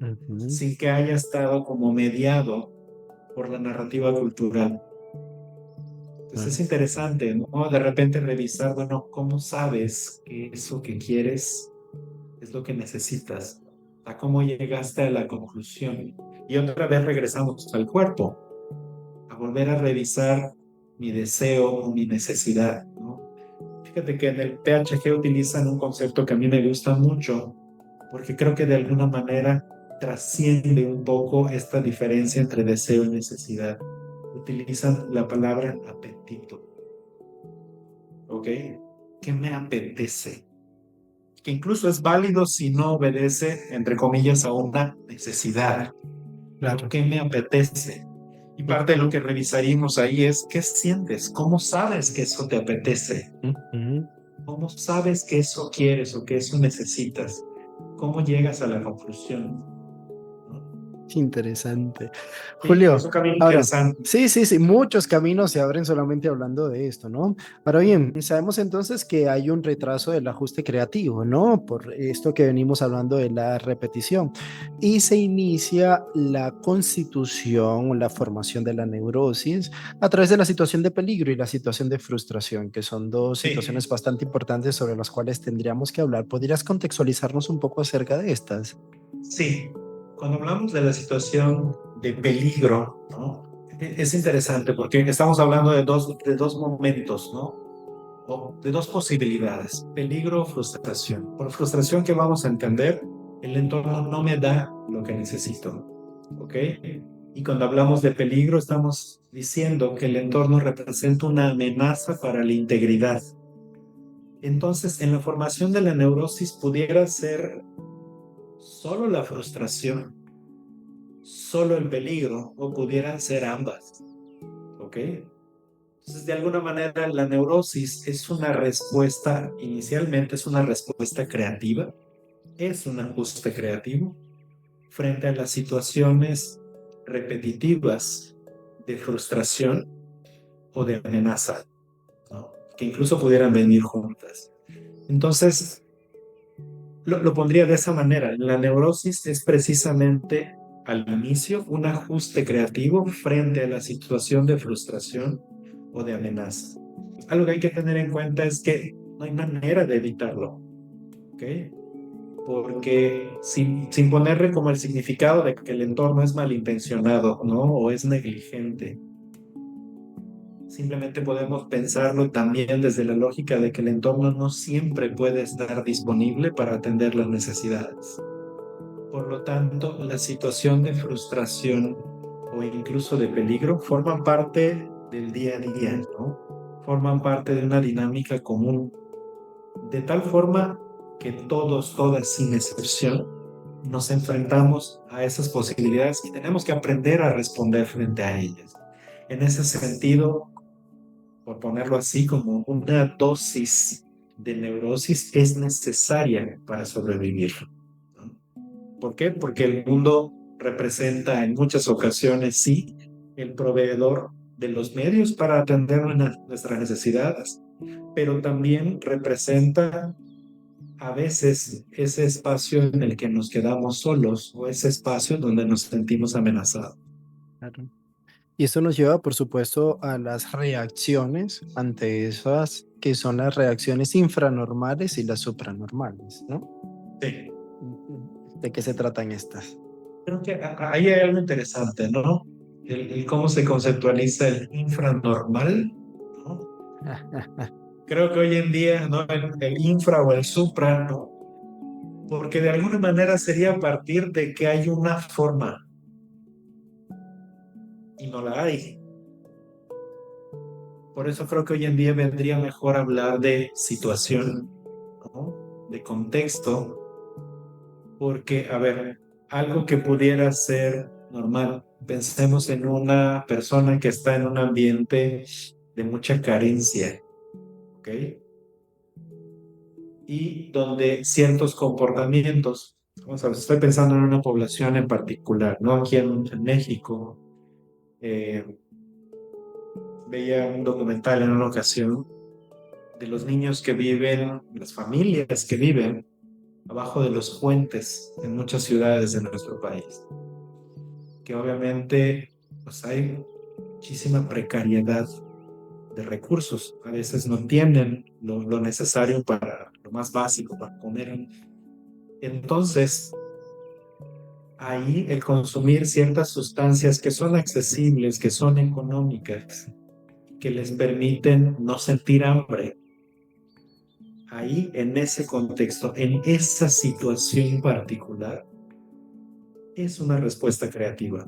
Ujú, sin que haya estado como mediado por la narrativa cultural? Entonces es claro. interesante, ¿no? De repente revisar, bueno, ¿cómo sabes que eso que quieres es lo que necesitas? ¿A cómo llegaste a la conclusión? Y otra vez regresamos al cuerpo, a volver a revisar mi deseo o mi necesidad, ¿no? Fíjate que en el PHG utilizan un concepto que a mí me gusta mucho, porque creo que de alguna manera trasciende un poco esta diferencia entre deseo y necesidad. Utilizan la palabra apetito, ¿ok? ¿Qué me apetece? Que incluso es válido si no obedece, entre comillas, a una necesidad, pero Claro. ¿qué me apetece? Y parte de lo que revisaríamos ahí es, ¿qué sientes? ¿Cómo sabes que eso te apetece? Ujú, ¿Cómo sabes que eso quieres o que eso necesitas? ¿Cómo llegas a la conclusión? ¿No? Interesante. Sí, es Julio, un camino ahora, interesante. sí, sí, sí, muchos caminos se abren solamente hablando de esto, ¿no? Ahora bien, sabemos entonces que hay un retraso del ajuste creativo, ¿no? Por esto que venimos hablando de la repetición. Y se inicia la constitución o la formación de la neurosis a través de la situación de peligro y la situación de frustración, que son dos Sí, situaciones bastante importantes sobre las cuales tendríamos que hablar. ¿Podrías contextualizarnos un poco acerca de estas? sí. Cuando hablamos de la situación de peligro, ¿no? Es interesante porque estamos hablando de dos momentos, ¿no? O de dos posibilidades, peligro o frustración. Por frustración que vamos a entender, el entorno no me da lo que necesito, ¿ok? Y cuando hablamos de peligro, estamos diciendo que el entorno representa una amenaza para la integridad. Entonces, en la formación de la neurosis pudiera ser solo la frustración, solo el peligro, o pudieran ser ambas, ¿ok? Entonces, de alguna manera, la neurosis es una respuesta, inicialmente es una respuesta creativa, es un ajuste creativo frente a las situaciones repetitivas de frustración o de amenaza, ¿no? Que incluso pudieran venir juntas. Entonces, lo pondría de esa manera. La neurosis es precisamente al inicio un ajuste creativo frente a la situación de frustración o de amenaza. Algo que hay que tener en cuenta es que no hay manera de evitarlo, ¿ok? Porque sin ponerle como el significado de que el entorno es malintencionado, ¿no? O es negligente. Simplemente podemos pensarlo también desde la lógica de que el entorno no siempre puede estar disponible para atender las necesidades. Por lo tanto, la situación de frustración o incluso de peligro forman parte del día a día, ¿no? Forman parte de una dinámica común, de tal forma que todos, todas, sin excepción, nos enfrentamos a esas posibilidades y tenemos que aprender a responder frente a ellas. En ese sentido, por ponerlo así, como una dosis de neurosis es necesaria para sobrevivir, ¿no? ¿Por qué? Porque el mundo representa en muchas ocasiones, sí, el proveedor de los medios para atender nuestras necesidades, pero también representa a veces ese espacio en el que nos quedamos solos o ese espacio donde nos sentimos amenazados. Claro. Y esto nos lleva, por supuesto, a las reacciones ante esas que son las reacciones infranormales y las supranormales, ¿no? Sí, ¿De qué se tratan estas? creo que ahí hay algo interesante, ¿no? El cómo se conceptualiza el infranormal, ¿no? Creo que hoy en día, ¿no? El infra o el supra, ¿no? Porque de alguna manera sería a partir de que hay una forma y no la hay. Por eso creo que hoy en día vendría mejor hablar de situación, ¿no? De contexto, porque, a ver, algo que pudiera ser normal, pensemos en una persona que está en un ambiente de mucha carencia, ¿ok? Y donde ciertos comportamientos, vamos a ver, estoy pensando en una población en particular, ¿no? Aquí en México, eh, veía un documental en una ocasión de los niños que viven, las familias que viven abajo de los puentes en muchas ciudades de nuestro país, que obviamente pues hay muchísima precariedad de recursos. A veces no tienen lo necesario para lo más básico, para comer. Entonces, ahí el consumir ciertas sustancias que son accesibles, que son económicas, que les permiten no sentir hambre, ahí en ese contexto, en esa situación particular, es una respuesta creativa.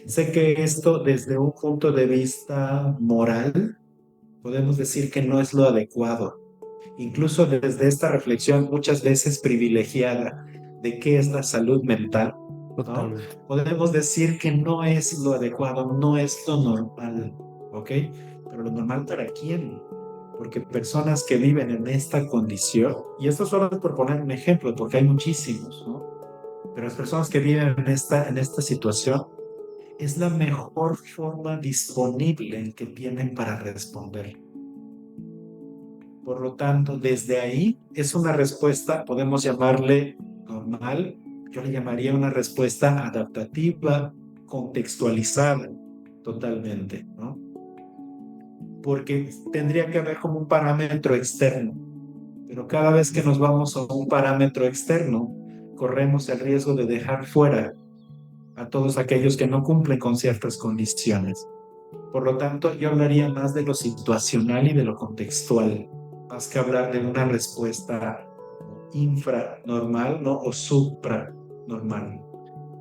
Sé que esto desde un punto de vista moral, podemos decir que no es lo adecuado. Incluso desde esta reflexión muchas veces privilegiada de qué es la salud mental, ¿no? Totalmente. Podemos decir que no es lo adecuado, no es lo normal, ¿ok? Pero lo normal para quién? Porque personas que viven en esta condición, y esto solo es por poner un ejemplo, porque hay muchísimos, ¿no? pero las personas que viven en esta situación es la mejor forma disponible que tienen para responder. Por lo tanto, desde ahí es una respuesta, podemos llamarle normal, yo le llamaría una respuesta adaptativa, contextualizada totalmente, ¿no? Porque tendría que haber como un parámetro externo, pero cada vez que nos vamos a un parámetro externo, corremos el riesgo de dejar fuera a todos aquellos que no cumplen con ciertas condiciones. Por lo tanto, yo hablaría más de lo situacional y de lo contextual, más que hablar de una respuesta infranormal, ¿no? O supranormal.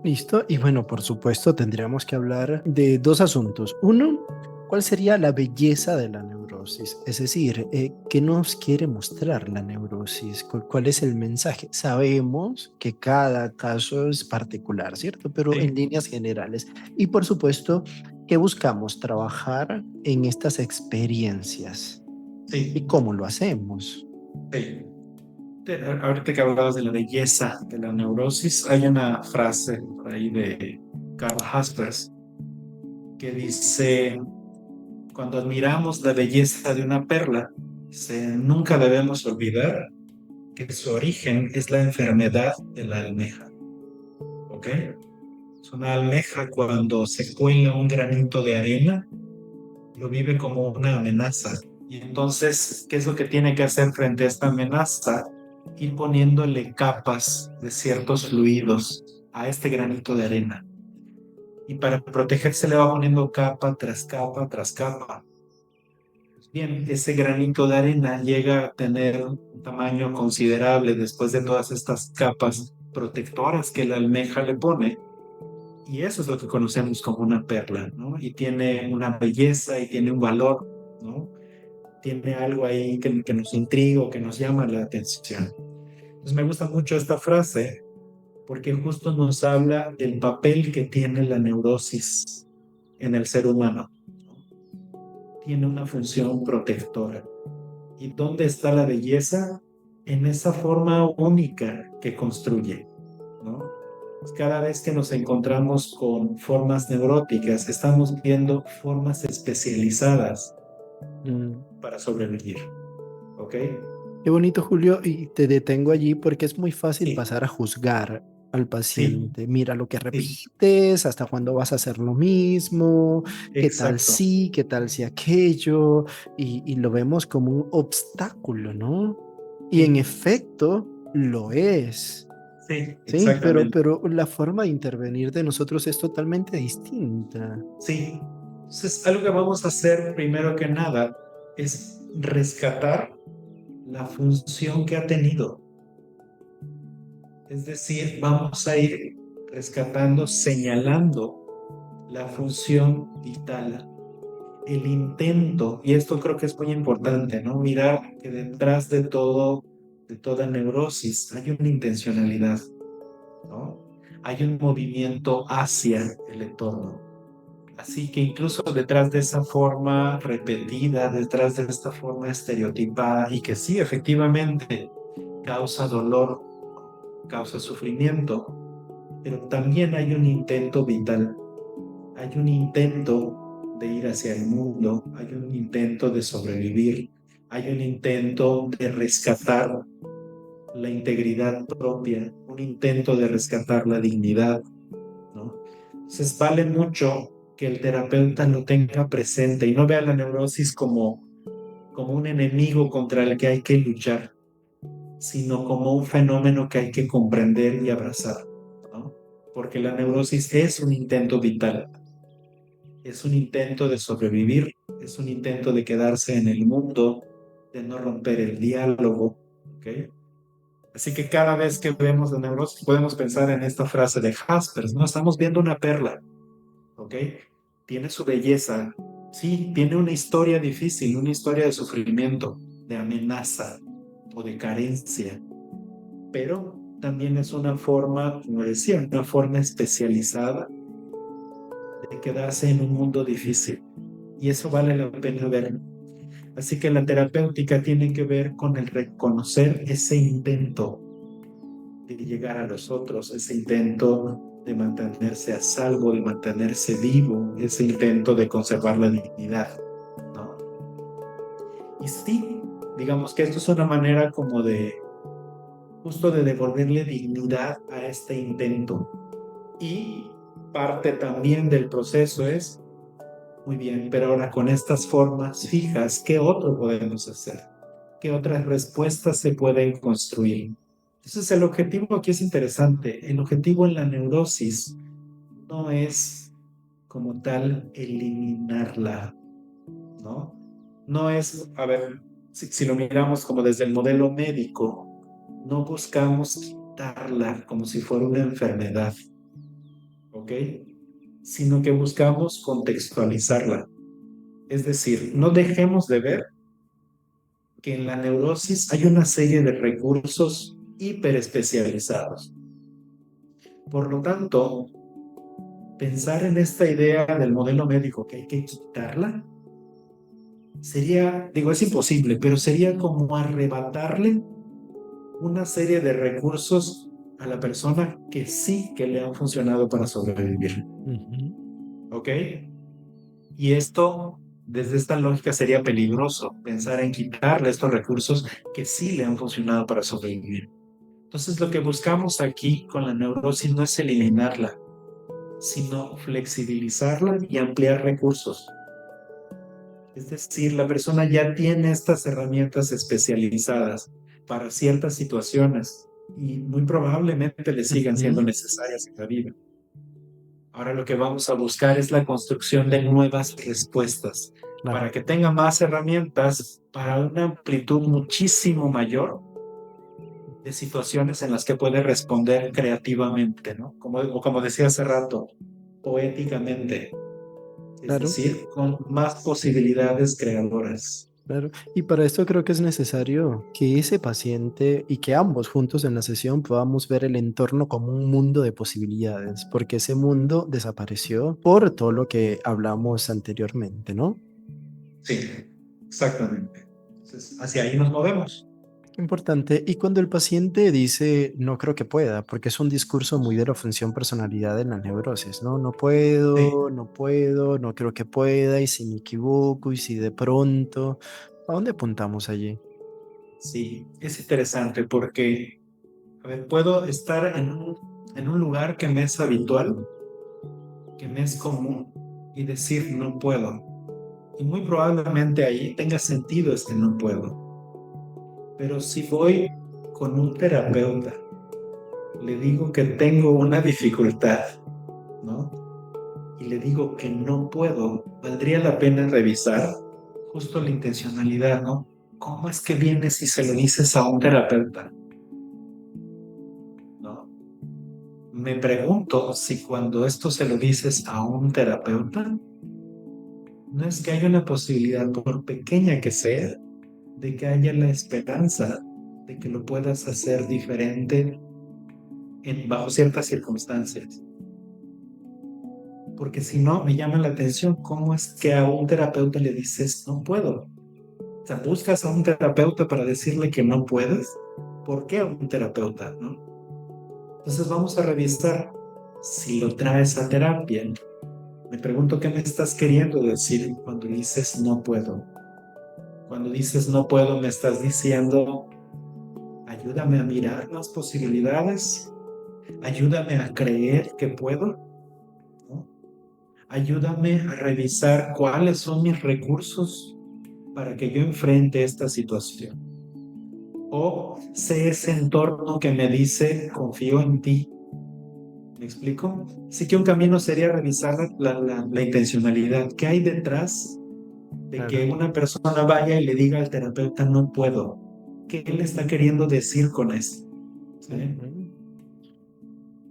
Listo. Y bueno, por supuesto, tendríamos que hablar de dos asuntos. Uno, ¿cuál sería la belleza de la neurosis? Es decir, ¿qué nos quiere mostrar la neurosis? ¿Cuál es el mensaje? Sabemos que cada caso es particular, ¿cierto? Pero en Sí, líneas generales. Y por supuesto, ¿qué buscamos? Trabajar en estas experiencias. ¿Y sí, cómo lo hacemos? sí. Ahorita que hablabas de la belleza de la neurosis, hay una frase por ahí de Karl Jaspers que dice, cuando admiramos la belleza de una perla, nunca debemos olvidar que su origen es la enfermedad de la almeja, ¿ok? Es una almeja cuando se cuela un granito de arena, lo vive como una amenaza. Y entonces, ¿qué es lo que tiene que hacer frente a esta amenaza? Ir poniéndole capas de ciertos fluidos a este granito de arena. Y para protegerse le va poniendo capa tras capa tras capa. Bien, ese granito de arena llega a tener un tamaño considerable después de todas estas capas protectoras que la almeja le pone. Y eso es lo que conocemos como una perla, ¿no? Y tiene una belleza y tiene un valor, ¿no? Tiene algo ahí que nos intriga o que nos llama la atención. Entonces me gusta mucho esta frase porque justo nos habla del papel que tiene la neurosis en el ser humano. Tiene una función protectora. ¿Y dónde está la belleza? En esa forma única que construye, ¿no? Cada vez que nos encontramos con formas neuróticas, estamos viendo formas especializadas Mm. para sobrevivir, ¿ok? Qué bonito, Julio, y te detengo allí porque es muy fácil Sí, pasar a juzgar al sí, paciente. Mira lo que sí, repites, hasta cuándo vas a hacer lo mismo, qué tal exacto. sí, qué tal si aquello, y lo vemos como un obstáculo, ¿no? Y en Sí, efecto, lo es, sí, ¿sí? exactamente. Pero la forma de intervenir de nosotros es totalmente distinta. Sí. Entonces, algo que vamos a hacer primero que nada es rescatar la función que ha tenido. Es decir, vamos a ir rescatando, señalando la función vital, el intento, y esto creo que es muy importante, ¿no? Mirar que detrás de todo, de toda neurosis, hay una intencionalidad, ¿no? Hay un movimiento hacia el entorno. Así que incluso detrás de esa forma repetida, detrás de esta forma estereotipada, y que sí, efectivamente, causa dolor, causa sufrimiento, pero también hay un intento vital, hay un intento de ir hacia el mundo, hay un intento de sobrevivir, hay un intento de rescatar la integridad propia, un intento de rescatar la dignidad, ¿no? Entonces vale mucho que el terapeuta lo tenga presente y no vea la neurosis como un enemigo contra el que hay que luchar, sino como un fenómeno que hay que comprender y abrazar, ¿no? Porque la neurosis es un intento vital, es un intento de sobrevivir, es un intento de quedarse en el mundo, de no romper el diálogo, ¿ok? Así que cada vez que vemos la neurosis podemos pensar en esta frase de Jaspers, ¿no? Estamos viendo una perla, ¿ok? Tiene su belleza, sí, tiene una historia difícil, una historia de sufrimiento, de amenaza o de carencia, pero también es una forma, como decía, una forma especializada de quedarse en un mundo difícil. Y eso vale la pena ver. Así que la terapéutica tiene que ver con el reconocer ese intento, de llegar a los otros, ese intento de mantenerse a salvo, de mantenerse vivo, ese intento de conservar la dignidad, ¿no? Y sí, digamos que esto es una manera como de, justo de devolverle dignidad a este intento. Y parte también del proceso es, muy bien, pero ahora con estas formas fijas, ¿qué otro podemos hacer? ¿Qué otras respuestas se pueden construir? Entonces el objetivo aquí es interesante. El objetivo en la neurosis no es como tal eliminarla, ¿no? No es, a ver, si lo miramos como desde el modelo médico, no buscamos quitarla como si fuera una enfermedad, ¿ok? Sino que buscamos contextualizarla. Es decir, no dejemos de ver que en la neurosis hay una serie de recursos hiperespecializados. Por lo tanto, pensar en esta idea del modelo médico que hay que quitarla sería, digo, es imposible, pero sería como arrebatarle una serie de recursos a la persona que sí que le han funcionado para sobrevivir. ¿Ok? Y esto, desde esta lógica, sería peligroso pensar en quitarle estos recursos que sí le han funcionado para sobrevivir. Entonces, lo que buscamos aquí con la neurosis no es eliminarla, sino flexibilizarla y ampliar recursos. Es decir, la persona ya tiene estas herramientas especializadas para ciertas situaciones y muy probablemente le sigan siendo Ujú. necesarias en la vida. Ahora lo que vamos a buscar es la construcción de nuevas respuestas para Claro, que tenga más herramientas para una amplitud muchísimo mayor de situaciones en las que puede responder creativamente, ¿no? Como decía hace rato, poéticamente, es claro. decir, con más posibilidades creadoras. Claro, y para esto creo que es necesario que ese paciente y que ambos juntos en la sesión podamos ver el entorno como un mundo de posibilidades, porque ese mundo desapareció por todo lo que hablamos anteriormente, ¿no? Sí, exactamente. Entonces, hacia ahí nos movemos. Importante. Y cuando el paciente dice no creo que pueda, porque es un discurso muy de la función personalidad en la neurosis, ¿no? No Sí, puedo, no puedo, no creo que pueda, y si me equivoco, y si de pronto, ¿a dónde apuntamos allí? sí, es interesante porque, a ver, puedo estar en un lugar que me es habitual, que me es común, y decir no puedo. Y muy probablemente ahí tenga sentido este no puedo. Pero si voy con un terapeuta, le digo que tengo una dificultad, ¿no? Y le digo que no puedo, valdría la pena revisar justo la intencionalidad, ¿no? ¿Cómo es que vienes si se lo dices a un terapeuta, ¿no? Me pregunto si cuando esto se lo dices a un terapeuta, no es que haya una posibilidad, por pequeña que sea, de que haya la esperanza de que lo puedas hacer diferente bajo ciertas circunstancias. Porque si no, me llama la atención cómo es que a un terapeuta le dices no puedo. O sea, buscas a un terapeuta para decirle que no puedes. ¿Por qué a un terapeuta, no? Entonces vamos a revisar si lo traes a terapia. Me pregunto qué me estás queriendo decir cuando dices no puedo. Cuando dices no puedo, me estás diciendo ayúdame a mirar las posibilidades, ayúdame a creer que puedo, ¿no? Ayúdame a revisar cuáles son mis recursos para que yo enfrente esta situación. O sé ese entorno que me dice confío en ti. ¿Me explico? Sí que un camino sería revisar la intencionalidad. ¿Qué hay detrás de Claro. que una persona vaya y le diga al terapeuta no puedo? ¿Qué él está queriendo decir con esto? ¿Sí? Ujú.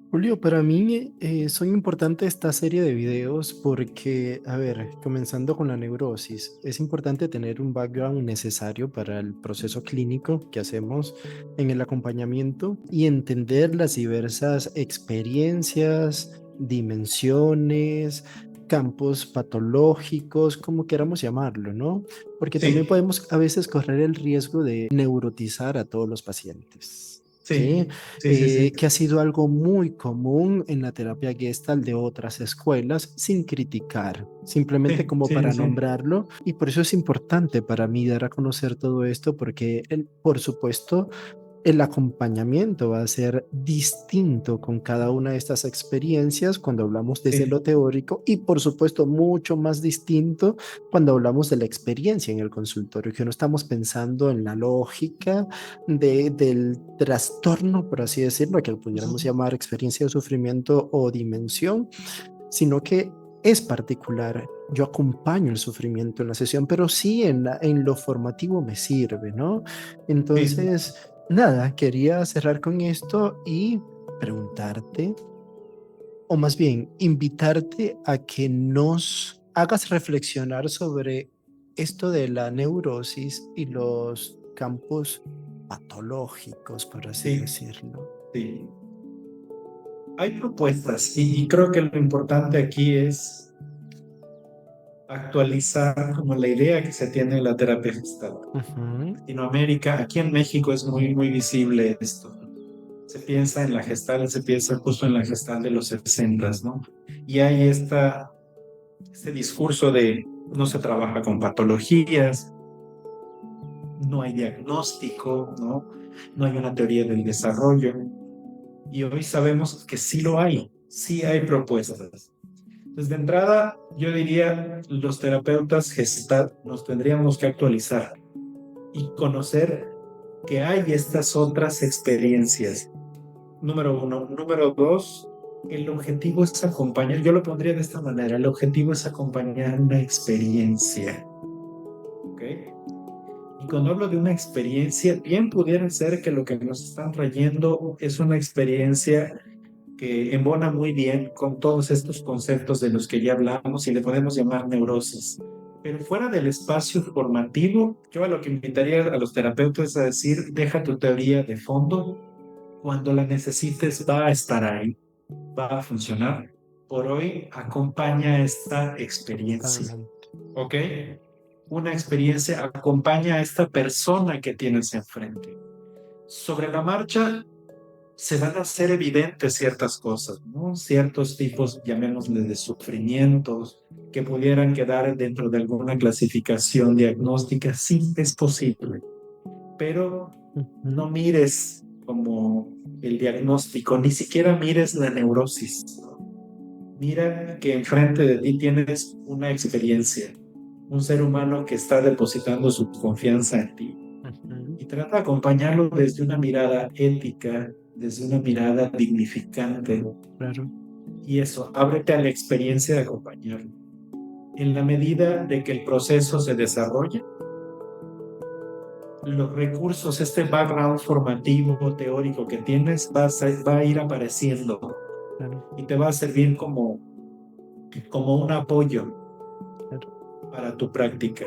Julio, para mí son importantes esta serie de videos porque, a ver, comenzando con la neurosis, es importante tener un background necesario para el proceso clínico que hacemos en el acompañamiento y entender las diversas experiencias, dimensiones, campos patológicos, como queramos llamarlo, ¿no? Porque también Sí, podemos a veces correr el riesgo de neurotizar a todos los pacientes. ¿sí? sí, sí, sí, sí, Que ha sido algo muy común en la terapia Gestalt de otras escuelas, sin criticar, simplemente sí, como sí, sí, para sí, nombrarlo. Y por eso es importante para mí dar a conocer todo esto, porque, por supuesto, el acompañamiento va a ser distinto con cada una de estas experiencias cuando hablamos desde sí, lo teórico y por supuesto mucho más distinto cuando hablamos de la experiencia en el consultorio, que no estamos pensando en la lógica del trastorno, por así decirlo, que lo pudiéramos ujú, llamar experiencia de sufrimiento o dimensión, sino que es particular. Yo acompaño el sufrimiento en la sesión, pero sí en lo formativo me sirve, ¿no? sí, Entonces, nada, quería cerrar con esto y preguntarte, o más bien invitarte a que nos hagas reflexionar sobre esto de la neurosis y los campos patológicos, por así sí, decirlo. sí. Hay propuestas y creo que lo importante aquí es actualizar como la idea que se tiene de la terapia gestal. Ujú, Latinoamérica, aquí en México es muy, muy visible esto. Se piensa en la gestal, se piensa justo en la gestal de los 60, ¿no? Y hay este discurso de no se trabaja con patologías, no hay diagnóstico, ¿no? No hay una teoría del desarrollo. Y hoy sabemos que sí hay propuestas. Entonces, de entrada, yo diría, los terapeutas gestal nos tendríamos que actualizar y conocer que hay estas otras experiencias. Número uno. Número dos, el objetivo es acompañar, yo lo pondría de esta manera, el objetivo es acompañar una experiencia, ¿ok? Y cuando hablo de una experiencia, bien pudiera ser que lo que nos están trayendo es una experiencia que embona muy bien con todos estos conceptos de los que ya hablamos y le podemos llamar neurosis. Pero fuera del espacio formativo, yo a lo que invitaría a los terapeutas es a decir, deja tu teoría de fondo, cuando la necesites va a estar ahí, va a funcionar. Por hoy acompaña esta experiencia, totalmente. ¿ok? Una experiencia acompaña a esta persona que tienes enfrente. Sobre la marcha se van a hacer evidentes ciertas cosas, ¿no? Ciertos tipos, llamémosle, de sufrimientos que pudieran quedar dentro de alguna clasificación diagnóstica. Sí, es posible, pero Ujú, no mires como el diagnóstico, ni siquiera mires la neurosis. Mira que enfrente de ti tienes una experiencia, un ser humano que está depositando su confianza en ti ujú, y trata de acompañarlo desde una mirada ética, desde una mirada dignificante. claro. Y eso, ábrete a la experiencia de acompañarlo. En la medida de que el proceso se desarrolla, los recursos, este background formativo, teórico que tienes, va a ir apareciendo Claro, y te va a servir como un apoyo claro. para tu práctica.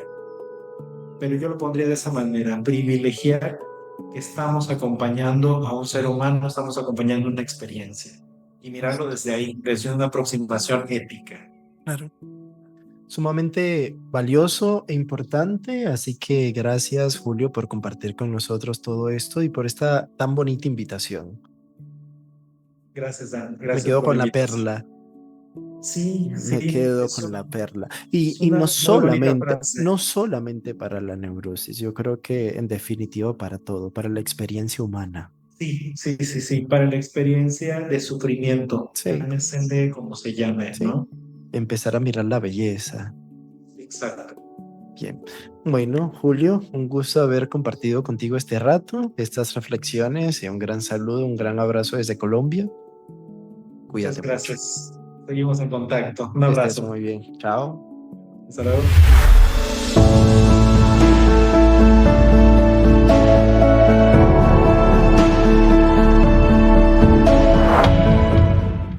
Pero yo lo pondría de esa manera, privilegiar que estamos acompañando a un ser humano, estamos acompañando una experiencia y mirarlo desde ahí, desde una aproximación ética. Claro. Sumamente valioso e importante, así que gracias, Julio, por compartir con nosotros todo esto y por esta tan bonita invitación. Gracias, Dan, Me gracias quedo por la con la invitación. perla, Sí, me sí, quedo con la perla. Y no una muy bonita solamente, frase. no solamente para la neurosis, yo creo que en definitiva para todo, para la experiencia humana. Sí, sí, sí, sí, para la experiencia de sufrimiento, Sí, llámesele como se llame, sí. ¿no? Empezar a mirar la belleza. Exacto. Bien. Bueno, Julio, un gusto haber compartido contigo este rato, estas reflexiones y un gran saludo, un gran abrazo desde Colombia. Muchas Cuídate mucho. gracias. Seguimos en contacto. Un Que estés abrazo. muy bien. Chao. Hasta luego.